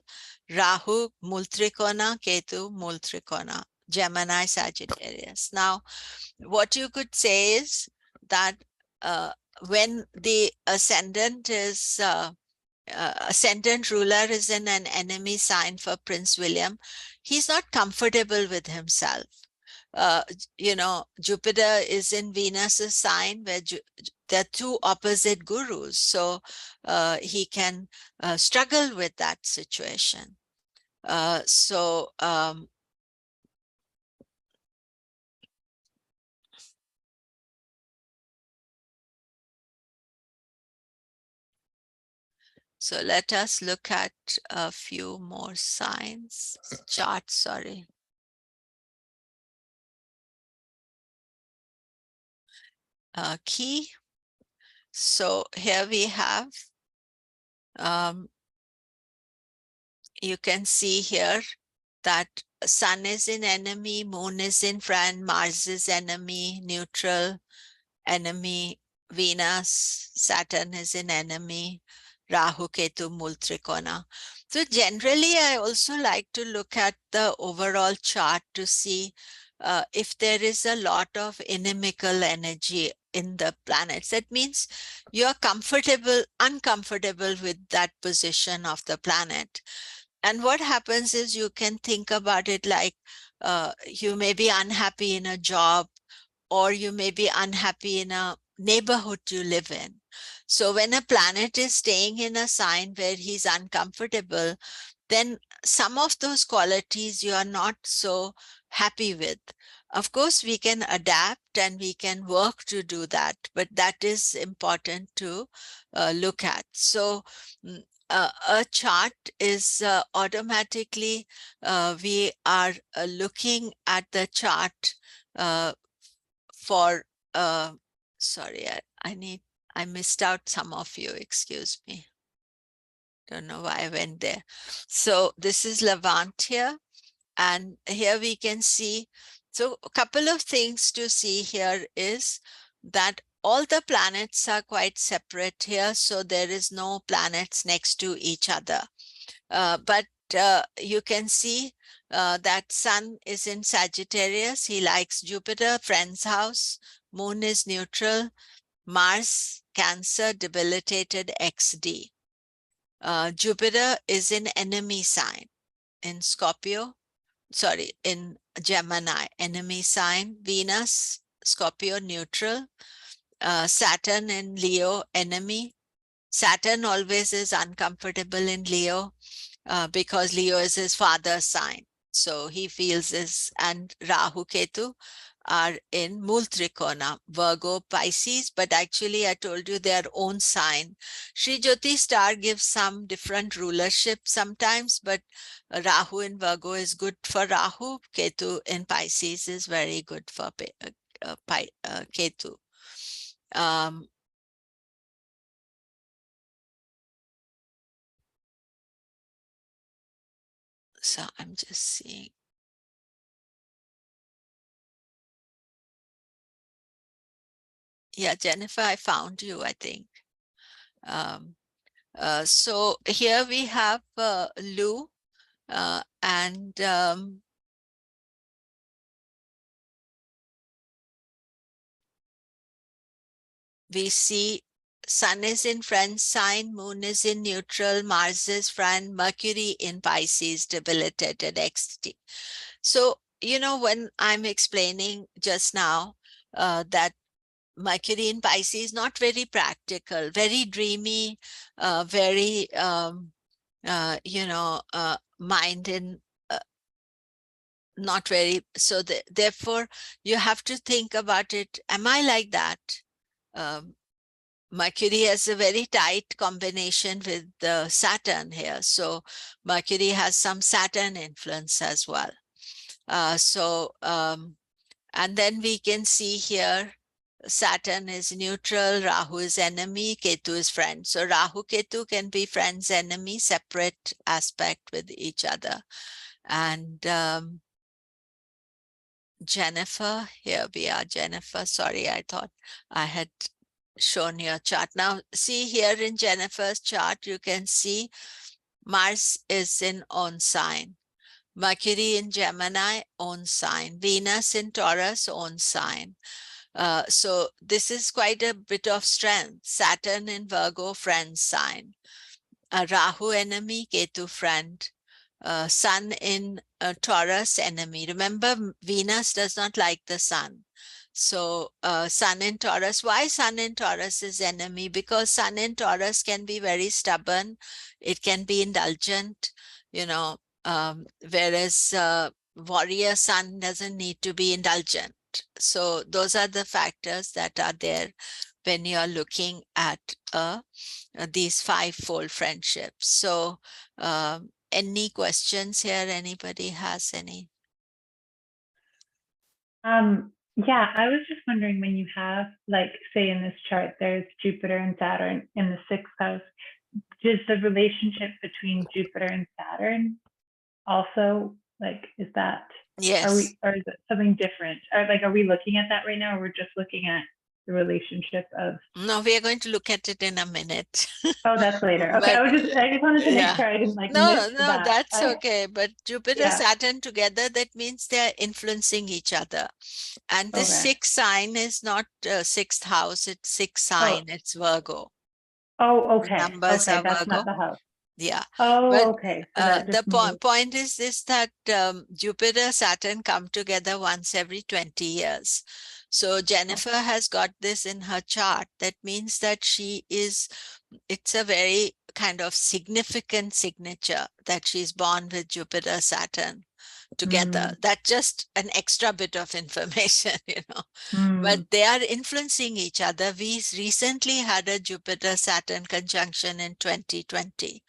Rahu, Mool Trikona, Ketu, Mool Trikona. Gemini, Sagittarius. Now, what you could say is that when the ascendant is ascendant ruler is in an enemy sign for Prince William, he's not comfortable with himself. You know, Jupiter is in Venus's sign where they're two opposite gurus. So he can struggle with that situation. So let us look at a few more signs, charts, sorry. Key. So here we have, you can see here that Sun is in enemy, Moon is in friend, Mars is enemy, neutral, enemy, Venus, Saturn is in enemy, Rahu, Ketu, Mool Trikona. So generally, I also like to look at the overall chart to see if there is a lot of inimical energy in the planets. That means you're uncomfortable with that position of the planet. And what happens is you can think about it like you may be unhappy in a job, or you may be unhappy in a neighborhood you live in. So when a planet is staying in a sign where he's uncomfortable, then some of those qualities you are not so happy with. Of course, we can adapt and we can work to do that, but that is important to look at. So a chart is automatically, we are looking at the chart for, sorry, I missed out some of you, excuse me. Don't know why I went there. So this is Levant here. And here we can see, so a couple of things to see here is that all the planets are quite separate here. So there is no planets next to each other. But you can see that Sun is in Sagittarius. He likes Jupiter, friend's house. Moon is neutral. Mars, Cancer, debilitated XD. Jupiter is in enemy sign in Scorpio. Sorry, in Gemini, enemy sign. Venus, Scorpio, neutral. Saturn in Leo, enemy. Saturn always is uncomfortable in Leo because Leo is his father's sign. So he feels this, and Rahu Ketu are in Mool Trikona, Virgo, Pisces, but actually I told you their own sign. Sri Jyoti star gives some different rulership sometimes, but Rahu in Virgo is good for Rahu. Ketu in Pisces is very good for Ketu. So I'm just seeing. Yeah, Jennifer, I found you, I think. So here we have Lu, and we see Sun is in friend sign, Moon is in neutral, Mars is friend, Mercury in Pisces, debilitated XT. So, you know, when I'm explaining just now that Mercury in Pisces, not very practical, very dreamy, very, mind in not very, so therefore you have to think about it. Am I like that? Mercury has a very tight combination with the Saturn here. So Mercury has some Saturn influence as well. And then we can see here, Saturn is neutral, Rahu is enemy, Ketu is friend. So Rahu, Ketu can be friends, enemy, separate aspect with each other. And Jennifer, here we are, Jennifer. Sorry, I thought I had shown your chart. Now, see here in Jennifer's chart, you can see Mars is in own sign. Mercury in Gemini, own sign. Venus in Taurus, own sign. So this is quite a bit of strength. Saturn in Virgo, friend sign. Rahu enemy, Ketu friend. Sun in Taurus enemy. Remember, Venus does not like the sun. So Sun in Taurus, why Sun in Taurus is enemy? Because Sun in Taurus can be very stubborn. It can be indulgent, whereas warrior Sun doesn't need to be indulgent. So those are the factors that are there when you're looking at these five-fold friendships. So any questions here? Anybody has any? Yeah, I was just wondering, when you have, like, say in this chart, there's Jupiter and Saturn in the 6th house, does the relationship between Jupiter and Saturn also, like, is that, Yes. or is it something different? Or like, are we looking at that right now, or we're just looking at the relationship of? No, we are going to look at it in a minute. Oh, that's later. Okay, But, I just wanted to make yeah. sure I didn't, like, No, miss no, that. that's okay. But Jupiter, Yeah. Saturn together, that means they're influencing each other. And the Okay. 6th sign is not 6th house, it's 6th sign, it's Virgo. Oh, The okay. numbers Okay, are that's Virgo. not the house. Yeah. Oh, But okay. So that the just means, point is this, that Jupiter, Saturn come together once every 20 years. So Jennifer has got this in her chart. That means that she is it's a very kind of significant signature that she's born with Jupiter, Saturn together. That's just an extra bit of information, but they are influencing each other. We recently had a Jupiter Saturn conjunction in 2020.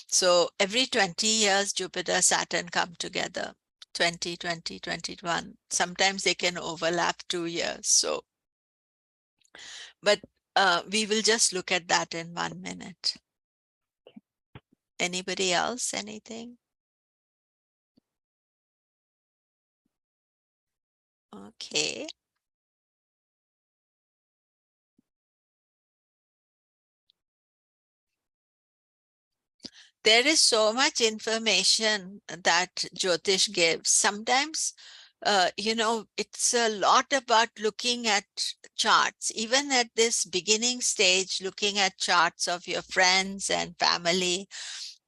So every 20 years, Jupiter Saturn come together, 2020, 21. Sometimes they can overlap 2 years. So, but we will just look at that in 1 minute. Anybody else? Anything? Okay. There is so much information that Jyotish gives. Sometimes, it's a lot about looking at charts. Even at this beginning stage, looking at charts of your friends and family.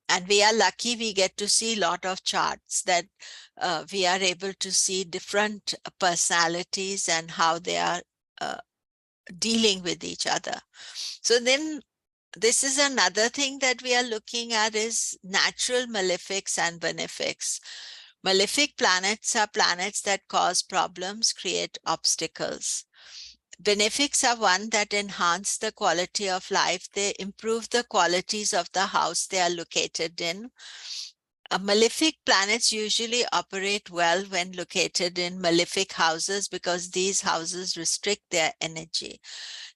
And we are lucky we get to see a lot of charts that we are able to see different personalities and how they are dealing with each other. So then this is another thing that we are looking at is natural malefics and benefics. Malefic planets are planets that cause problems, create obstacles. Benefics are one that enhance the quality of life. They improve the qualities of the house they are located in. Malefic planets usually operate well when located in malefic houses because these houses restrict their energy.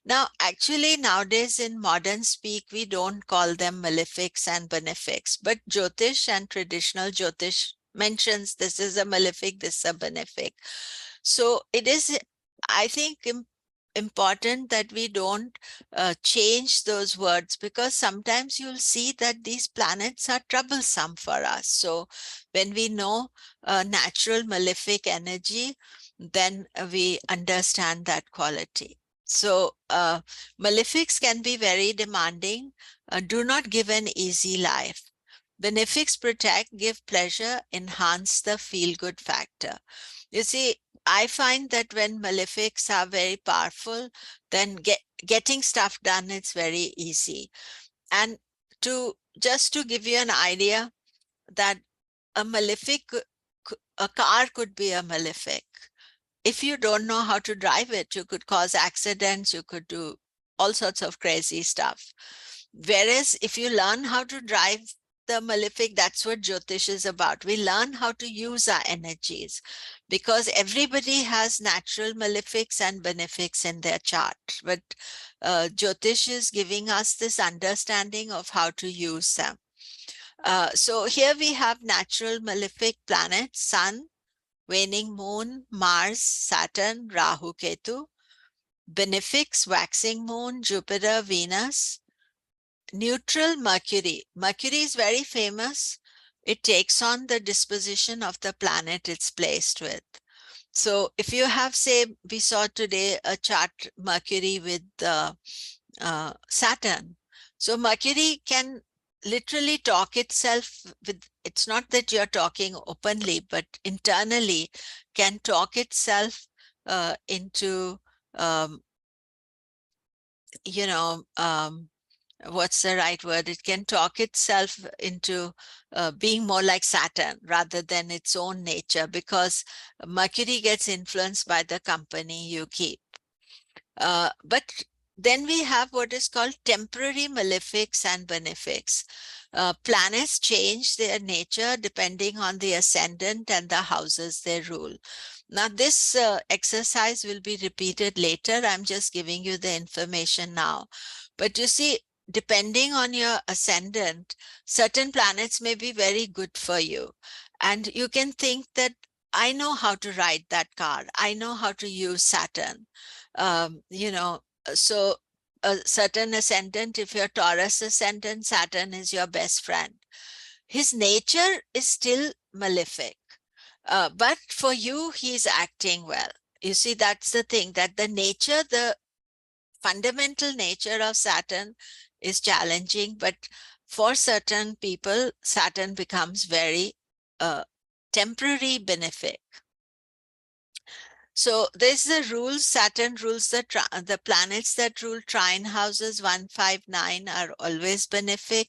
Now, actually, nowadays in modern speak, we don't call them malefics and benefics, but Jyotish and traditional Jyotish mentions this is a malefic, this is a benefic. So it is, I think, important that we don't change those words, because sometimes you'll see that these planets are troublesome for us. So when we know natural malefic energy, then we understand that quality. So malefics can be very demanding, do not give an easy life. Benefics protect, give pleasure, enhance the feel-good factor. You see, I find that when malefics are very powerful, then getting stuff done is very easy. And just to give you an idea that a malefic, a car could be a malefic. If you don't know how to drive it, you could cause accidents, you could do all sorts of crazy stuff. Whereas if you learn how to drive the malefic, that's what Jyotish is about. We learn how to use our energies, because everybody has natural malefics and benefics in their chart. But Jyotish is giving us this understanding of how to use them. So here we have natural malefic planets: Sun, waning moon, Mars, Saturn, Rahu, Ketu. Benefics: waxing moon, Jupiter, Venus. Neutral, Mercury. Mercury is very famous. It takes on the disposition of the planet it's placed with. So if you have, say, we saw today a chart, Mercury with Saturn. So Mercury can literally talk itself with, it's not that you're talking openly, but internally can talk itself into, what's the right word? It can talk itself into being more like Saturn rather than its own nature, because Mercury gets influenced by the company you keep. But then we have what is called temporary malefics and benefics. Planets change their nature depending on the ascendant and the houses they rule. Now, this exercise will be repeated later. I'm just giving you the information now. But you see, depending on your ascendant, certain planets may be very good for you. And you can think that, I know how to ride that car. I know how to use Saturn. So a certain ascendant, if you're Taurus ascendant, Saturn is your best friend. His nature is still malefic. But for you, he's acting well. You see, that's the thing, that the nature, the fundamental nature of Saturn is challenging, but for certain people, Saturn becomes very temporary benefic. So there's the rules. Saturn rules the planets that rule trine houses 1, 5, 9 are always benefic.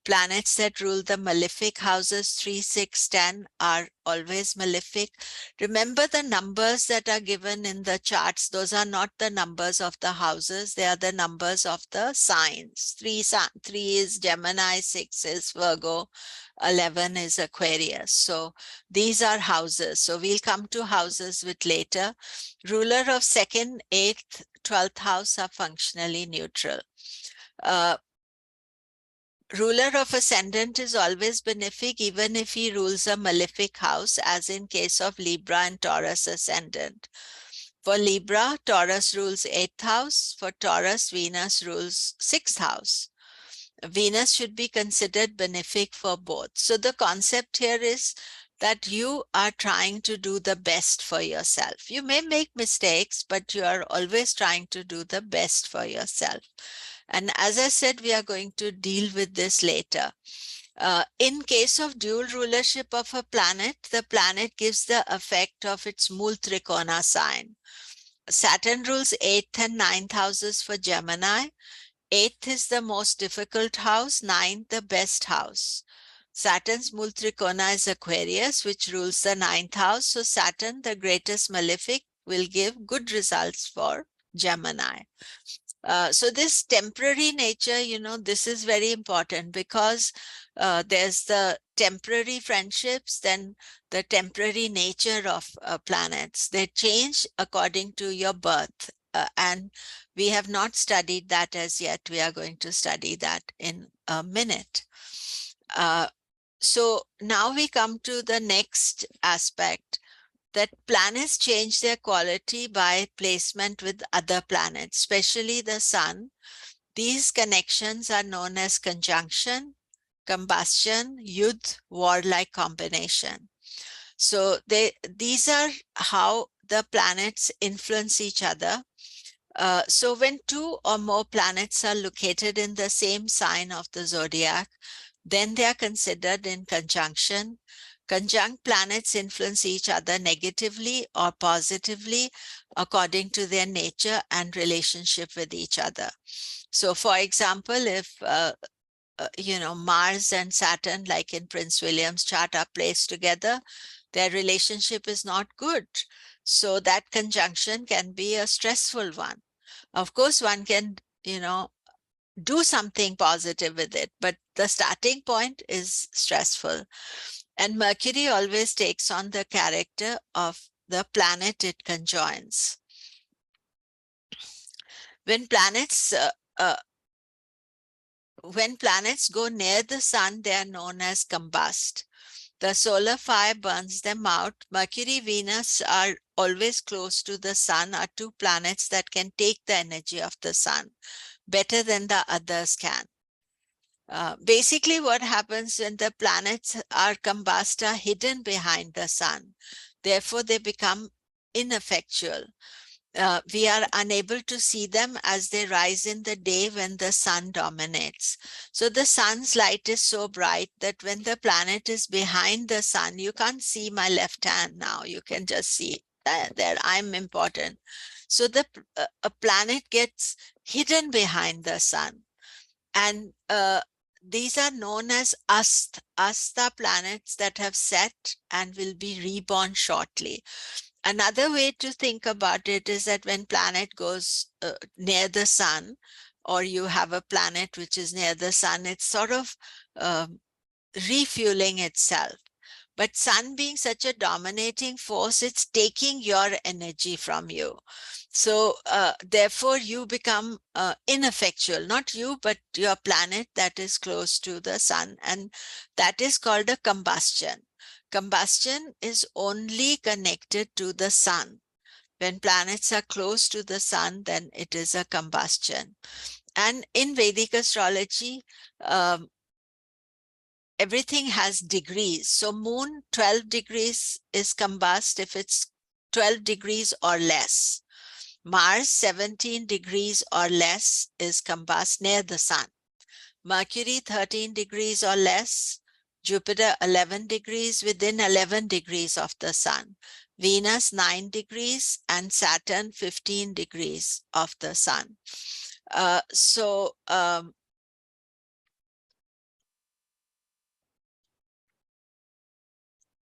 Planets that rule the malefic houses 3, 6, 10 are always malefic. Remember the numbers that are given in the charts. Those are not the numbers of the houses. They are the numbers of the signs. 3 is Gemini, 6 is Virgo, 11 is Aquarius. So these are houses. So we'll come to houses with later. Ruler of 2nd, 8th, 12th house are functionally neutral. Ruler of ascendant is always benefic even if he rules a malefic house, as in case of Libra and Taurus ascendant. For Libra, Taurus rules 8th house. For Taurus, Venus rules 6th house. Venus should be considered benefic for both. So the concept here is that you are trying to do the best for yourself. You may make mistakes, but you are always trying to do the best for yourself. And as I said, we are going to deal with this later. In case of dual rulership of a planet, the planet gives the effect of its Mool Trikona sign. Saturn rules 8th and 9th houses for Gemini. 8th is the most difficult house, 9th the best house. Saturn's Mool Trikona is Aquarius, which rules the 9th house. So Saturn, the greatest malefic, will give good results for Gemini. So this temporary nature, this is very important because there's the temporary friendships, then the temporary nature of planets. They change according to your birth. And we have not studied that as yet. We are going to study that in a minute. So now we come to the next aspect, that planets change their quality by placement with other planets, especially the sun. These connections are known as conjunction, combustion, yudh, warlike combination. So these are how the planets influence each other. So when 2 or more planets are located in the same sign of the zodiac, then they are considered in conjunction. Conjunct planets influence each other negatively or positively according to their nature and relationship with each other. So for example, if Mars and Saturn, like in Prince William's chart, are placed together, their relationship is not good. So that conjunction can be a stressful one. Of course, one can, do something positive with it, but the starting point is stressful. And Mercury always takes on the character of the planet it conjoins. When planets go near the sun, they are known as combust. The solar fire burns them out. Mercury, Venus are always close to the sun, are 2 planets that can take the energy of the sun better than the others can. Basically, what happens when the planets are combust are hidden behind the sun. Therefore, they become ineffectual. We are unable to see them as they rise in the day when the sun dominates. So the sun's light is so bright that when the planet is behind the sun, you can't see my left hand now. You can just see there, I'm important. So a planet gets hidden behind the sun. And these are known as Asta planets that have set and will be reborn shortly. Another way to think about it is that when planet goes near the sun, or you have a planet which is near the sun, it's sort of refueling itself. But sun being such a dominating force, it's taking your energy from you. So therefore you become ineffectual, not you, but your planet that is close to the sun. And that is called a combustion. Combustion is only connected to the sun. When planets are close to the sun, then it is a combustion. And in Vedic astrology, everything has degrees. So moon 12 degrees is combust if it's 12 degrees or less. Mars 17 degrees or less is combust near the sun. Mercury 13 degrees or less, Jupiter 11 degrees within 11 degrees of the sun. Venus 9 degrees and Saturn 15 degrees of the sun.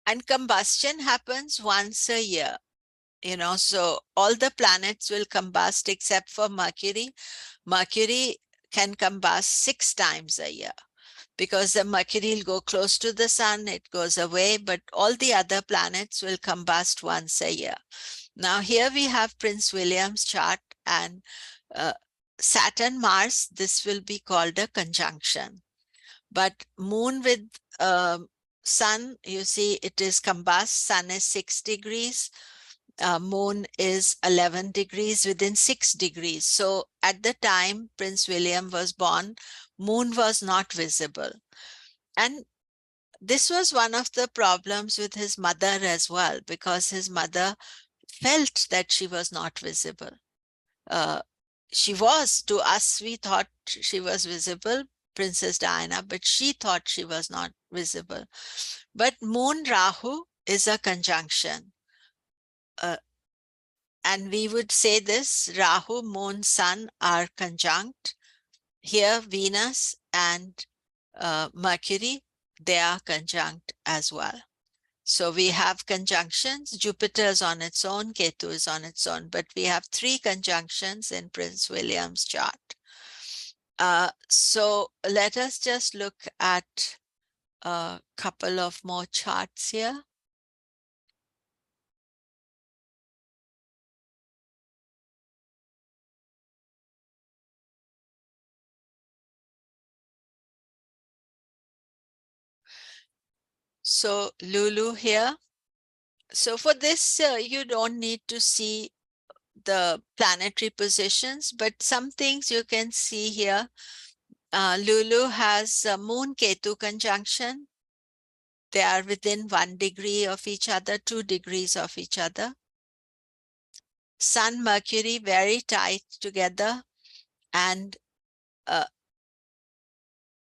And combustion happens once a year, so all the planets will combust except for Mercury. Mercury can combust 6 times a year because the Mercury will go close to the sun, it goes away, but all the other planets will combust once a year. Now here we have Prince William's chart, and Saturn, Mars, this will be called a conjunction. But moon with sun, you see it is combust, sun is 6 degrees, moon is 11 degrees within 6 degrees. So at the time Prince William was born, moon was not visible. And this was one of the problems with his mother as well, because his mother felt that she was not visible. She was, to us, we thought she was visible, Princess Diana, but she thought she was not visible. But moon Rahu is a conjunction. And we would say this, Rahu, moon, sun are conjunct. Here, Venus and Mercury, they are conjunct as well. So we have conjunctions. Jupiter is on its own, Ketu is on its own, but we have 3 conjunctions in Prince William's chart. So let us just look at a couple of more charts here. So Lulu here. So for this, you don't need to see the planetary positions, but some things you can see here. Lulu has a moon Ketu conjunction. They are within 1 degree of each other, 2 degrees of each other. Sun, Mercury, very tight together, and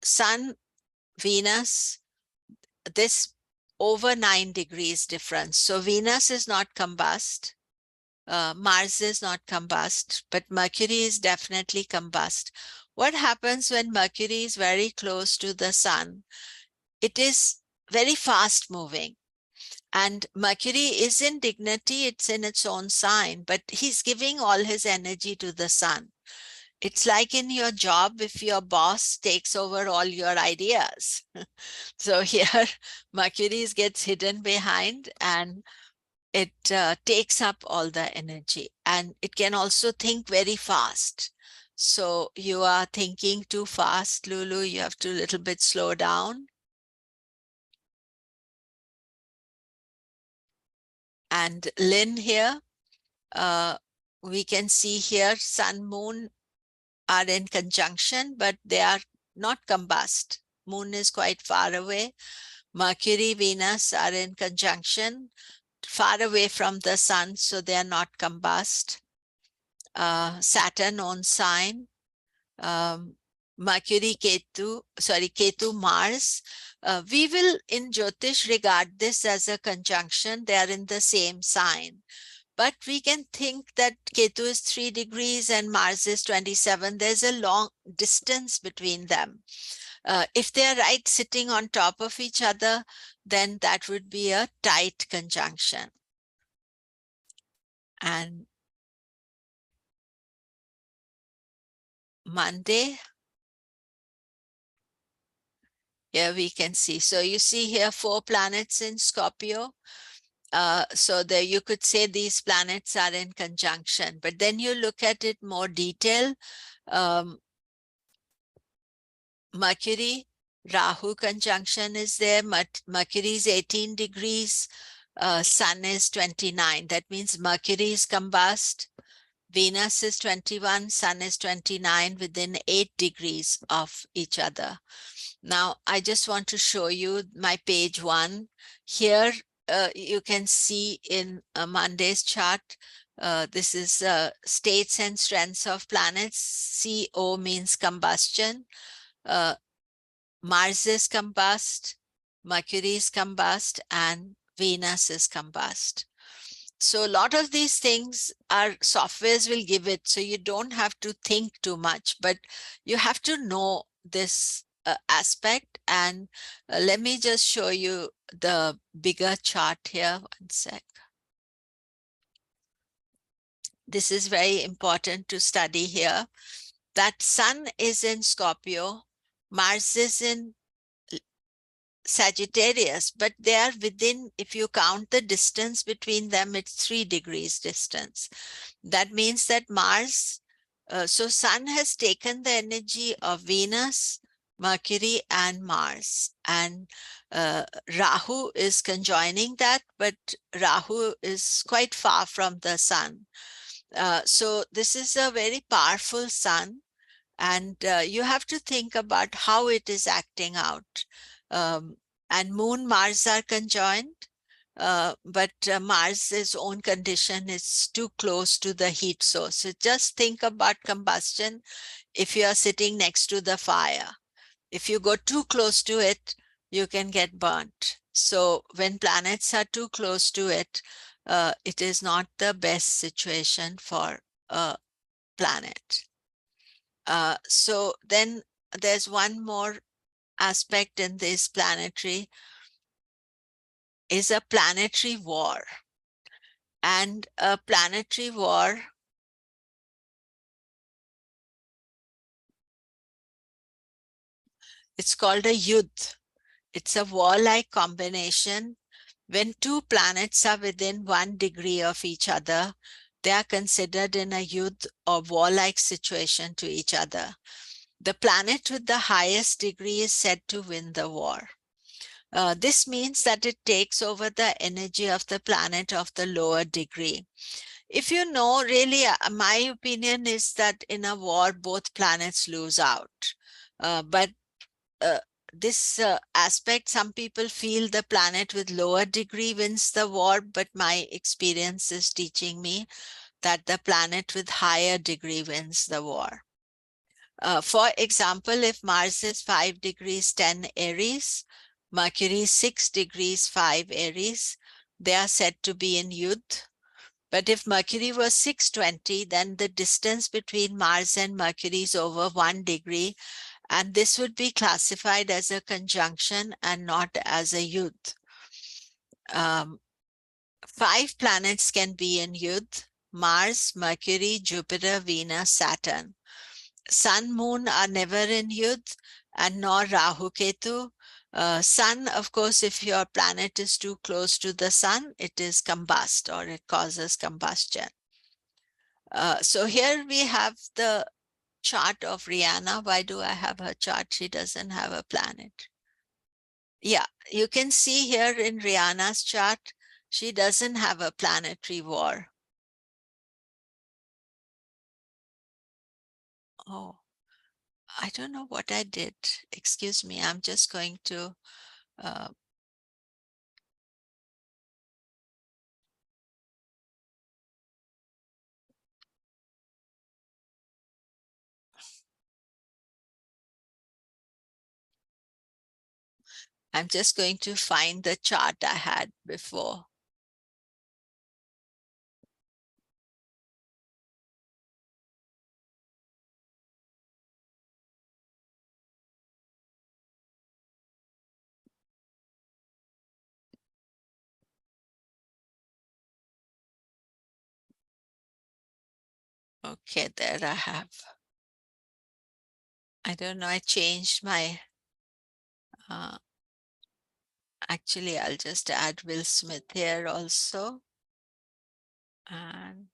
Sun, Venus, this over 9 degrees difference. So Venus is not combust. Mars is not combust, but Mercury is definitely combust. What happens when Mercury is very close to the sun? It is very fast moving. And Mercury is in dignity, it's in its own sign, but he's giving all his energy to the sun. It's like in your job, if your boss takes over all your ideas. So here, Mercury gets hidden behind and it takes up all the energy, and it can also think very fast. So you are thinking too fast, Lulu, you have to a little bit slow down. And Lynn here, we can see here sun, moon are in conjunction, but they are not combust. Moon is quite far away. Mercury, Venus are in conjunction, far away from the sun, so they are not combust. Saturn own sign. Mercury, Ketu, Mars. We will in Jyotish regard this as a conjunction. They are in the same sign. But we can think that Ketu is 3 degrees and Mars is 27. There's a long distance between them. If they're right sitting on top of each other, then that would be a tight conjunction. And Monday, here we can see. So you see here 4 planets in Scorpio. So there you could say these planets are in conjunction, but then you look at it more detail. Mercury, Rahu conjunction is there. Mercury is 18 degrees. Sun is 29. That means Mercury is combust. Venus is 21, Sun is 29 within 8 degrees of each other. Now, I just want to show you my page 1. Here, you can see in Monday's chart, this is states and strengths of planets. CO means combustion. Mars is combust, Mercury is combust, and Venus is combust. So a lot of these things are softwares will give it, so you don't have to think too much, but you have to know this aspect. And let me just show you the bigger chart here. One sec. This is very important to study here. That Sun is in Scorpio, Mars is in Sagittarius, but they are within, if you count the distance between them, it's 3 degrees distance. That means that Mars, so Sun has taken the energy of Venus, Mercury, and Mars. And Rahu is conjoining that, but Rahu is quite far from the Sun. So this is a very powerful Sun. And you have to think about how it is acting out. And Moon, Mars are conjoined, but Mars's own condition is too close to the heat source. So just think about combustion if you are sitting next to the fire. If you go too close to it, you can get burnt. So when planets are too close to it, it is not the best situation for a planet. So then there's one more aspect in this planetary, is a planetary war. And a planetary war it's called a yudh. It's a warlike combination. When two planets are within 1 degree of each other, they are considered in a yudh or warlike situation to each other. The planet with the highest degree is said to win the war. This means that it takes over the energy of the planet of the lower degree. If you know, really, my opinion is that in a war, both planets lose out. But this aspect, some people feel the planet with lower degree wins the war, but my experience is teaching me that the planet with higher degree wins the war. For example, if Mars is 5 degrees 10 Aries, Mercury 6 degrees 5 Aries, they are said to be in yudh. But if Mercury was 620, then the distance between Mars and Mercury is over 1 degree, and this would be classified as a conjunction and not as a yudh. 5 planets can be in yudh: Mars, Mercury, Jupiter, Venus, Saturn. Sun, Moon are never in yudh, and nor Rahu, Ketu. Sun, of course, if your planet is too close to the Sun, it is combust or it causes combustion. So here we have the chart of Rihanna. Why do I have her chart? She doesn't have a planet. Yeah, you can see here in Rihanna's chart, she doesn't have a planetary war. Oh, I don't know what I did. Excuse me, I'm just going to I'm just going to find the chart I had before. Okay, there I have. I don't know, I changed my, actually, I'll just add Will Smith here also. And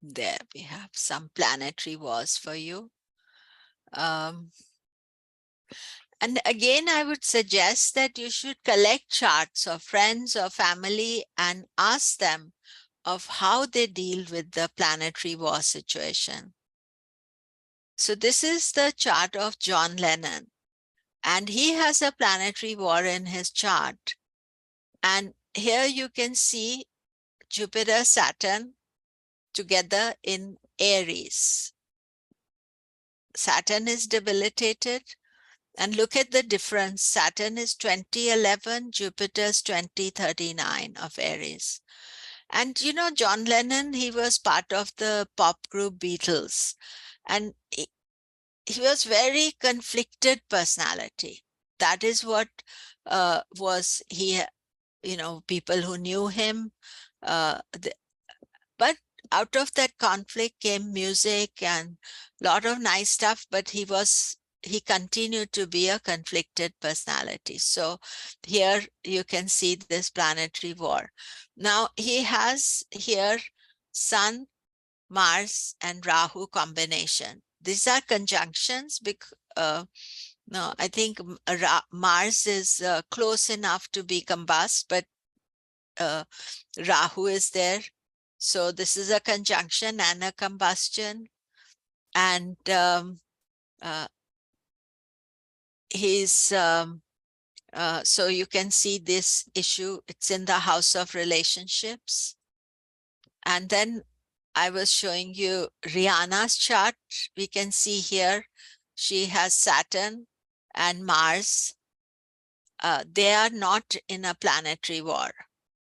there we have some planetary wars for you. And again, I would suggest that you should collect charts of friends or family and ask them of how they deal with the planetary war situation. So this is the chart of John Lennon, and he has a planetary war in his chart. And here you can see Jupiter, Saturn together in Aries. Saturn is debilitated. And look at the difference. Saturn is 2011, Jupiter's 2039 of Aries. And you know, John Lennon, he was part of the pop group Beatles. And he was very conflicted personality. That is what was he, you know, people who knew him. But out of that conflict came music and a lot of nice stuff, but he continued to be a conflicted personality. So here you can see this planetary war. Now he has here Sun, Mars, and Rahu combination. These are conjunctions because no, I think Mars is close enough to be combust, but Rahu is there. So this is a conjunction and a combustion. And so you can see this issue. It's in the house of relationships. And then I was showing you Rihanna's chart. We can see here she has Saturn and Mars. They are not in a planetary war.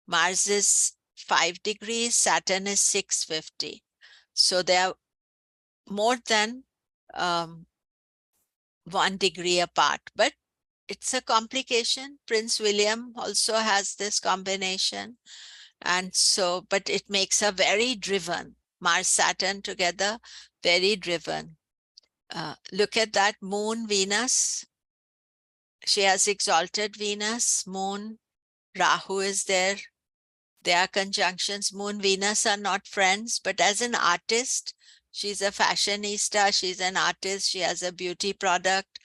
Mars is 5 degrees, Saturn is 650. So they are more than 1 degree apart, but it's a complication. Prince William also has this combination. And so, but it makes her very driven. Mars, Saturn together, very driven. Look at that moon, Venus. She has exalted Venus, moon, Rahu is there. There are conjunctions. Moon, Venus are not friends, but as an artist, she's a fashionista, she's an artist, she has a beauty product,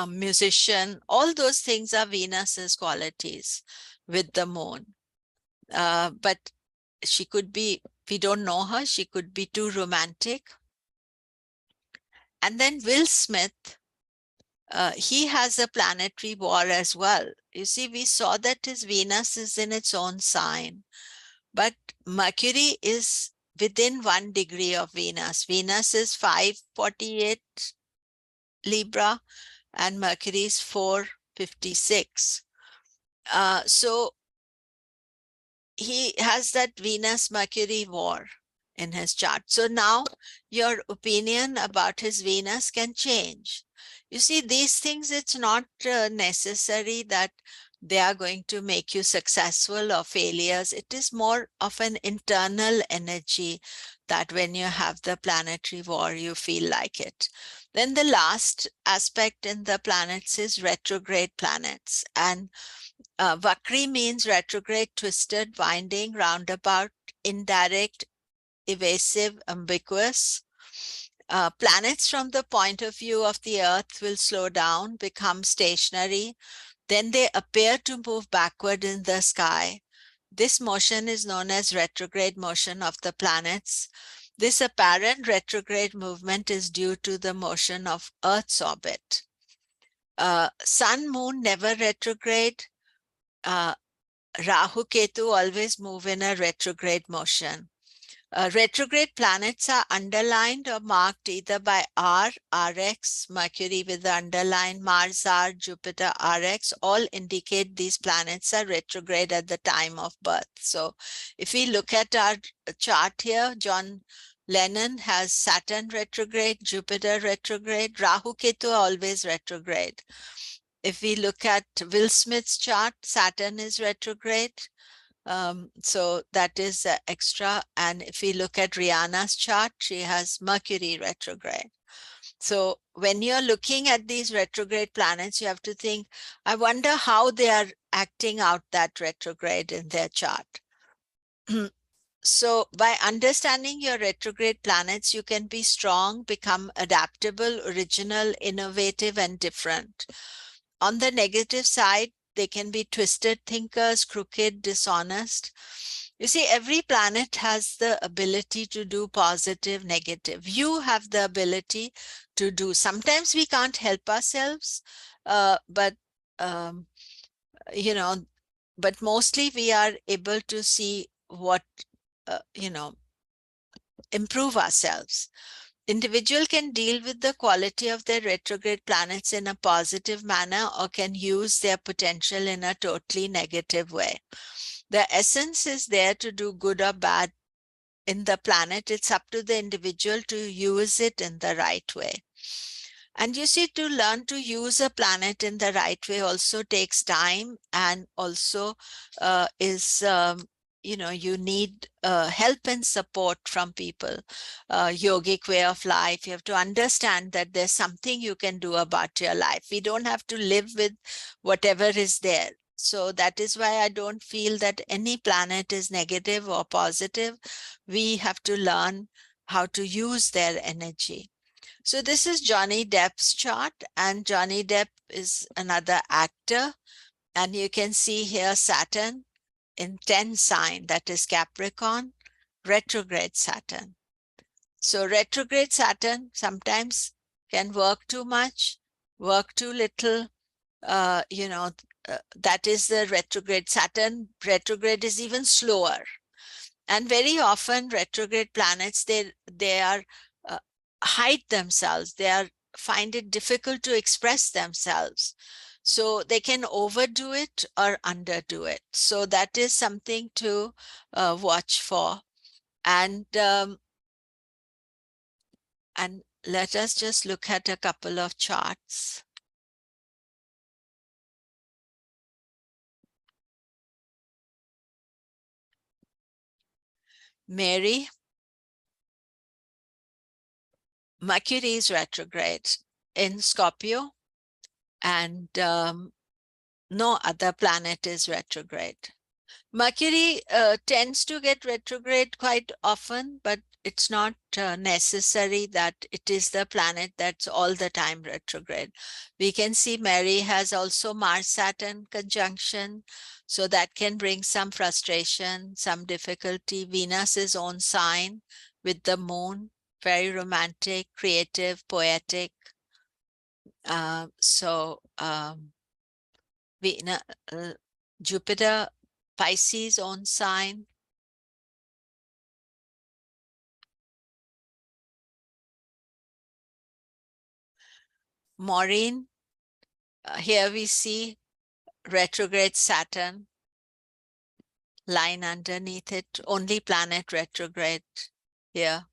musician. All those things are Venus's qualities with the moon. But she could be, we don't know her, she could be too romantic. And then Will Smith, he has a planetary war as well. You see, we saw that his Venus is in its own sign, but Mercury is within 1 degree of Venus. Venus is 548 Libra and Mercury is 456. So he has that Venus-Mercury war in his chart. So now your opinion about his Venus can change. You see, these things, it's not necessary that they are going to make you successful or failures. It is more of an internal energy that when you have the planetary war, you feel like it. Then the last aspect in the planets is retrograde planets. And Vakri means retrograde, twisted, winding, roundabout, indirect, evasive, ambiguous. Planets from the point of view of the Earth will slow down, become stationary. Then they appear to move backward in the sky. This motion is known as retrograde motion of the planets. This apparent retrograde movement is due to the motion of Earth's orbit. Sun, Moon never retrograde. Rahu, Ketu always move in a retrograde motion. Retrograde planets are underlined or marked either by R, Rx, Mercury with the underline, Mars R, Jupiter Rx, all indicate these planets are retrograde at the time of birth. So if we look at our chart here, John Lennon has Saturn retrograde, Jupiter retrograde, Rahu, Ketu are always retrograde. If we look at Will Smith's chart, Saturn is retrograde. So that is extra. And if we look at Rihanna's chart, she has Mercury retrograde. So when you're looking at these retrograde planets, you have to think, I wonder how they are acting out that retrograde in their chart. So by understanding your retrograde planets, you can be strong, become adaptable, original, innovative, and different. On the negative side, they can be twisted thinkers, crooked, dishonest. You see, every planet has the ability to do positive, negative. You have the ability to do. Sometimes we can't help ourselves, but you know, but mostly we are able to see what, you know, improve ourselves. Individual can deal with the quality of their retrograde planets in a positive manner or can use their potential in a totally negative way. The essence is there to do good or bad in the planet. It's up to the individual to use it in the right way. And you see, to learn to use a planet in the right way also takes time, and also you need help and support from people. Yogic way of life, you have to understand that there's something you can do about your life. We don't have to live with whatever is there. So that is why I don't feel that any planet is negative or positive. We have to learn how to use their energy. So this is Johnny Depp's chart, and Johnny Depp is another actor. And you can see here Saturn in 10 sign, that is Capricorn, retrograde Saturn. So retrograde Saturn sometimes can work too much, work too little. That is the retrograde Saturn. Retrograde is even slower. And very often retrograde planets, they are hide themselves. Find it difficult to express themselves. So they can overdo it or underdo it. So that is something to watch for. And let us just look at a couple of charts. Mary, Mercury is retrograde in Scorpio, and no other planet is retrograde. Mercury tends to get retrograde quite often, but it's not necessary that it is the planet that's all the time retrograde. We can see Mary has also Mars-Saturn conjunction, so that can bring some frustration, some difficulty. Venus is own sign with the moon, very romantic, creative, poetic. Jupiter, Pisces own sign. Maureen, here we see retrograde Saturn line underneath it, only planet retrograde here.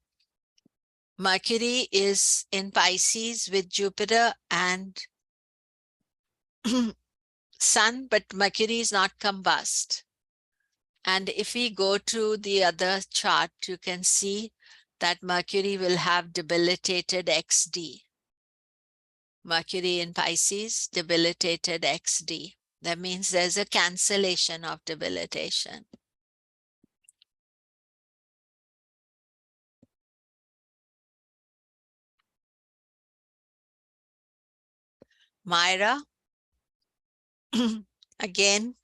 Mercury is in Pisces with Jupiter and Sun, but Mercury is not combust. And if we go to the other chart, you can see that Mercury will have debilitated XD. Mercury in Pisces, debilitated XD. That means there's a cancellation of debilitation. Myra, again,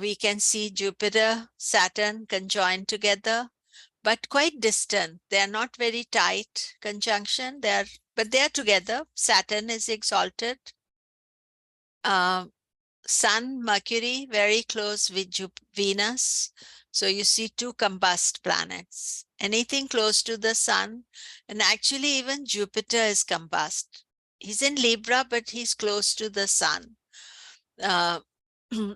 we can see Jupiter, Saturn conjoined together, but quite distant. They are not very tight conjunction, but they are together. Saturn is exalted. Sun, Mercury, very close with Venus. So you see two combust planets. Anything close to the sun, and actually even Jupiter is combust. He's in Libra, but he's close to the sun.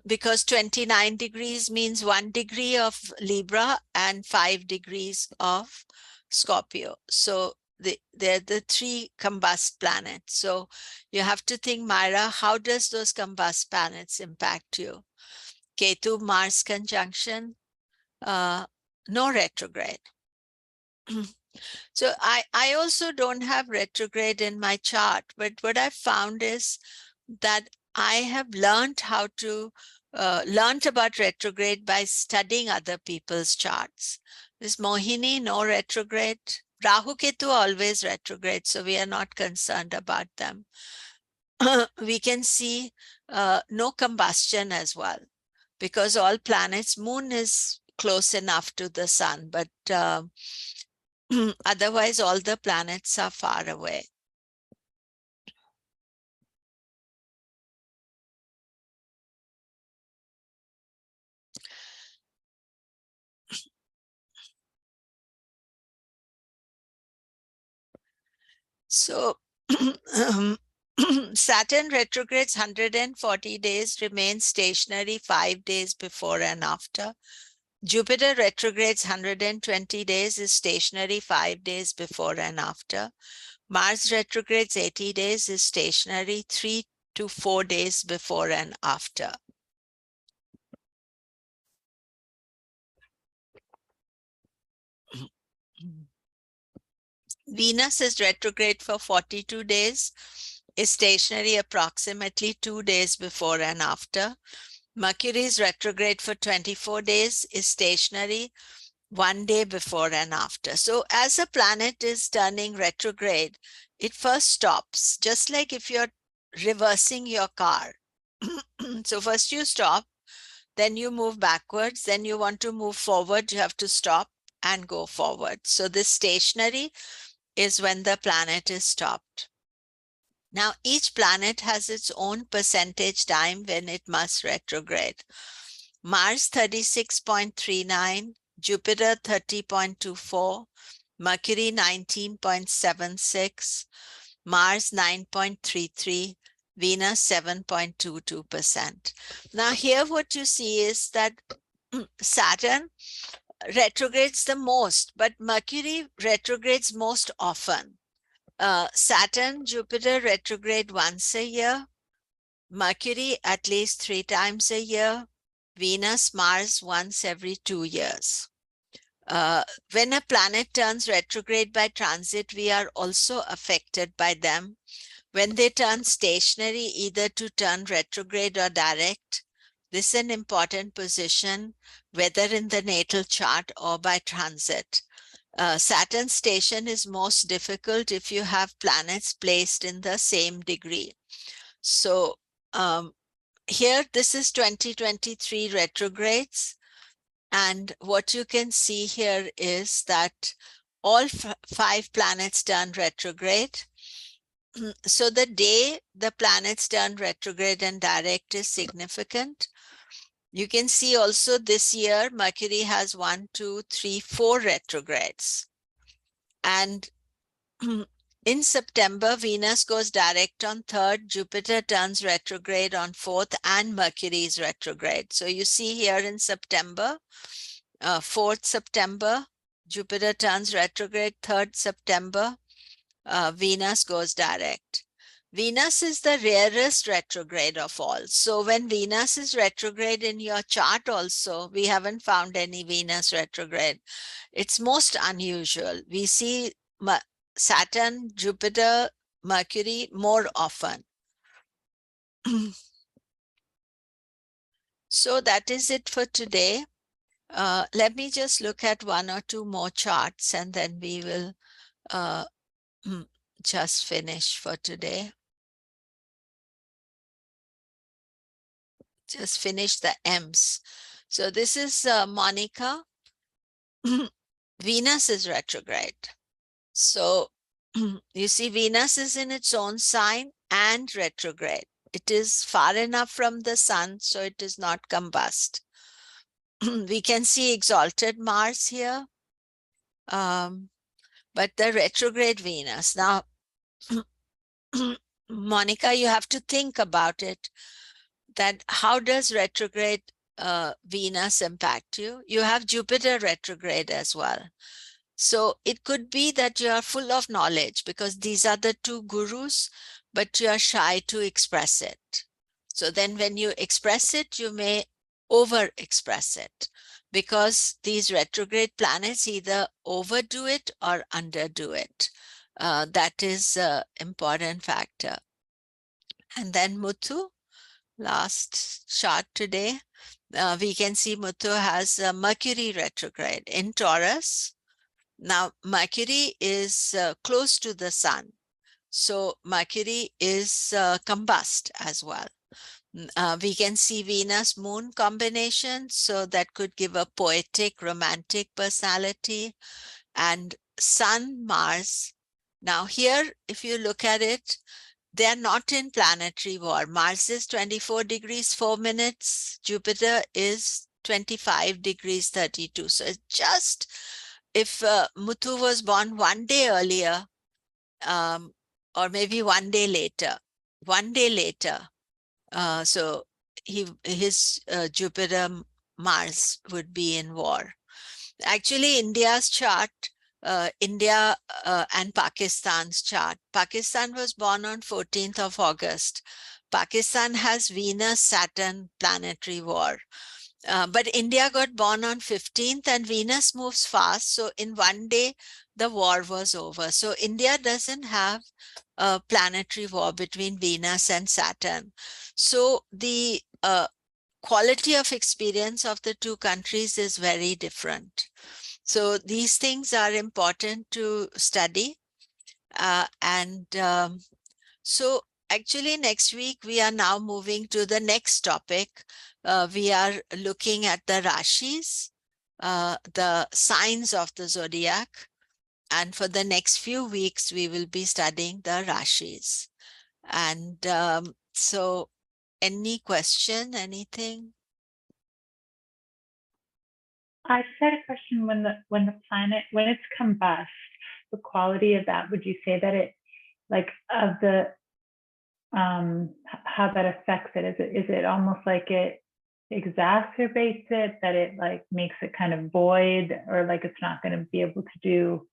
Because 29 degrees means 1 degree of Libra and 5 degrees of Scorpio. So they're the three combust planets. So you have to think, Myra, how does those combust planets impact you? Ketu, Mars conjunction, no retrograde. So I also don't have retrograde in my chart, but what I found is that I have learned how to learned about retrograde by studying other people's charts. This Mohini, no retrograde. Rahu Ketu always retrograde, so we are not concerned about them. We can see no combustion as well, because all planets, moon is close enough to the sun, but otherwise all the planets are far away. So Saturn retrogrades 140 days, remains stationary 5 days before and after. Jupiter retrogrades 120 days, is stationary 5 days before and after. Mars retrogrades 80 days, is stationary 3 to 4 days before and after. Venus is retrograde for 42 days, is stationary approximately 2 days before and after. Mercury is retrograde for 24 days, is stationary 1 day before and after. So as a planet is turning retrograde, it first stops, just like if you're reversing your car. So first you stop, then you move backwards, then you want to move forward, you have to stop and go forward. So this stationary is when the planet is stopped. Now, each planet has its own percentage time when it must retrograde. Mars 36.39, Jupiter 30.24, Mercury 19.76, Mars 9.33, Venus 7.22%. Now here what you see is that Saturn retrogrades the most, but Mercury retrogrades most often. Saturn, Jupiter retrograde once a year, Mercury at least 3 times a year, Venus, Mars once every 2 years. When a planet turns retrograde by transit, we are also affected by them. When they turn stationary, either to turn retrograde or direct, this is an important position, whether in the natal chart or by transit. Saturn's station is most difficult if you have planets placed in the same degree. So here, this is 2023 retrogrades. And what you can see here is that all 5 planets turn retrograde. So the day the planets turn retrograde and direct is significant. You can see also this year, Mercury has 1, 2, 3, 4 retrogrades. And in September, Venus goes direct on 3rd, Jupiter turns retrograde on 4th, and Mercury is retrograde. So you see here in September, 4th September, Jupiter turns retrograde, 3rd September, Venus goes direct. Venus is the rarest retrograde of all. So when Venus is retrograde in your chart also, we haven't found any Venus retrograde. It's most unusual. We see Saturn, Jupiter, Mercury more often. So that is it for today. Let me just look at 1 or 2 more charts and then we will just finish for today. Just finish the M's. So this is Monica. Venus is retrograde. So you see Venus is in its own sign and retrograde. It is far enough from the sun, so it does not combust. We can see exalted Mars here, but the retrograde Venus. Now, Monica, you have to think about it, that how does retrograde Venus impact you? You have Jupiter retrograde as well. So it could be that you are full of knowledge because these are the 2 gurus, but you are shy to express it. So then when you express it, you may over-express it because these retrograde planets either overdo it or underdo it. That is an important factor. And then Muthu, last chart today, we can see Muthu has Mercury retrograde in Taurus. Now, Mercury is close to the sun. So Mercury is combust as well. We can see Venus-Moon combination. So that could give a poetic, romantic personality. And Sun-Mars. Now here, if you look at it, they're not in planetary war. Mars is 24 degrees 4 minutes. Jupiter is 25 degrees 32. So it's just, if Muthu was born 1 day earlier, or maybe 1 day later. 1 day later. So his Jupiter Mars would be in war. Actually, India's chart, India and Pakistan's chart. Pakistan was born on 14th of August. Pakistan has Venus-Saturn planetary war. But India got born on 15th and Venus moves fast. So in 1 day, the war was over. So India doesn't have a planetary war between Venus and Saturn. So the quality of experience of the two countries is very different. So these things are important to study. So actually next week, we are now moving to the next topic. We are looking at the Rashis, the signs of the zodiac. And for the next few weeks, we will be studying the Rashis. And so any question, anything? I just had a question. When the planet, when it's combust, the quality of that, would you say that it, like, of the how that affects it? Is it almost like it exacerbates it, that it like makes it kind of void, or like it's not going to be able to do,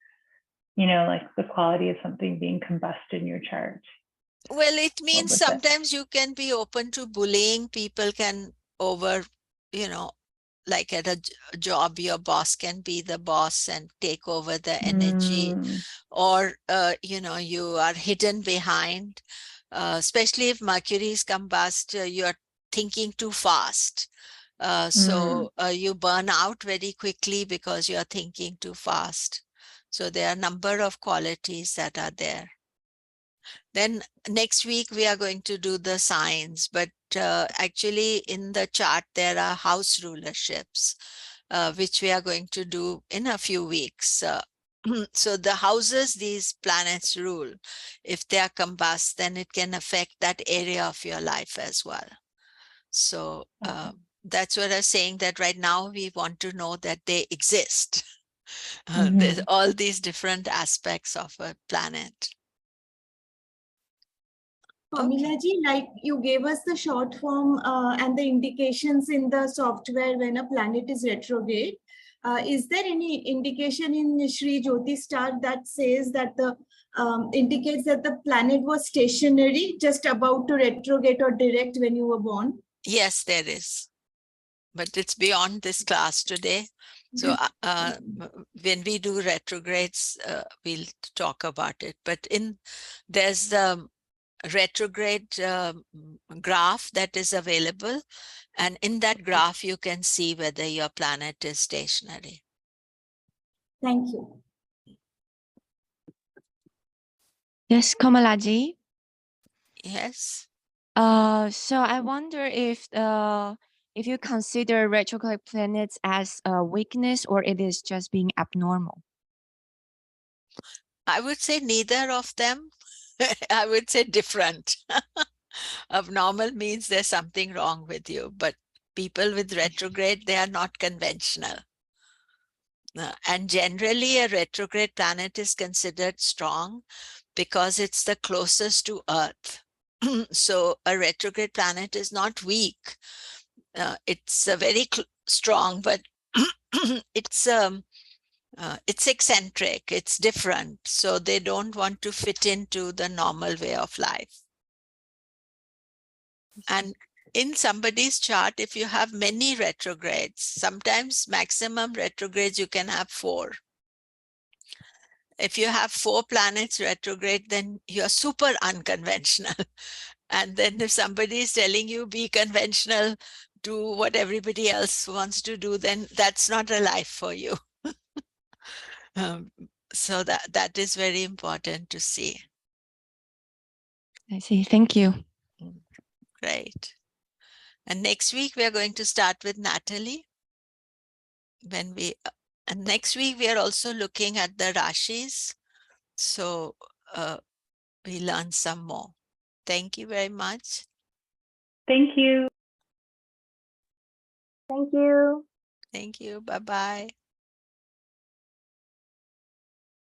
you know, like the quality of something being combust in your chart? Well, it What means was it? sometimes you can be open to bullying. People can like at a job, your boss can be the boss and take over the energy, or, you are hidden behind, especially if Mercury is combust, you're thinking too fast. So you burn out very quickly because you're thinking too fast. So there are a number of qualities that are there. Then next week, we are going to do the signs, but actually in the chart, there are house rulerships, which we are going to do in a few weeks. So the houses these planets rule, if they are combust, then it can affect that area of your life as well. So that's what I'm saying, that right now we want to know that they exist. There's all these different aspects of a planet. Milaji, like you gave us the short form and the indications in the software when a planet is retrograde. Is there any indication in Shri Jyoti Star that says that the indicates that the planet was stationary, just about to retrograde or direct when you were born? Yes, there is, but it's beyond this class today. So when we do retrogrades, we'll talk about it. But there's the retrograde graph that is available, and in that graph you can see whether your planet is stationary. Thank you. Yes, Kamalaji. Yes. So I wonder if you consider retrograde planets as a weakness, or it is just being abnormal. I would say neither of them. I would say different. Abnormal means there's something wrong with you, but people with retrograde, they are not conventional. And generally, a retrograde planet is considered strong because it's the closest to Earth. So a retrograde planet is not weak. It's very strong, but it's eccentric, it's different. So they don't want to fit into the normal way of life. And in somebody's chart, if you have many retrogrades, sometimes maximum retrogrades, you can have 4. If you have 4 planets retrograde, then you're super unconventional. And then if somebody is telling you be conventional, do what everybody else wants to do, then that's not a life for you. So that is very important to see. I see. Thank you. Great. And next week, we are going to start with Natalie. And next week, we are also looking at the Rashis. So we learn some more. Thank you very much. Thank you. Thank you. Thank you. Bye-bye.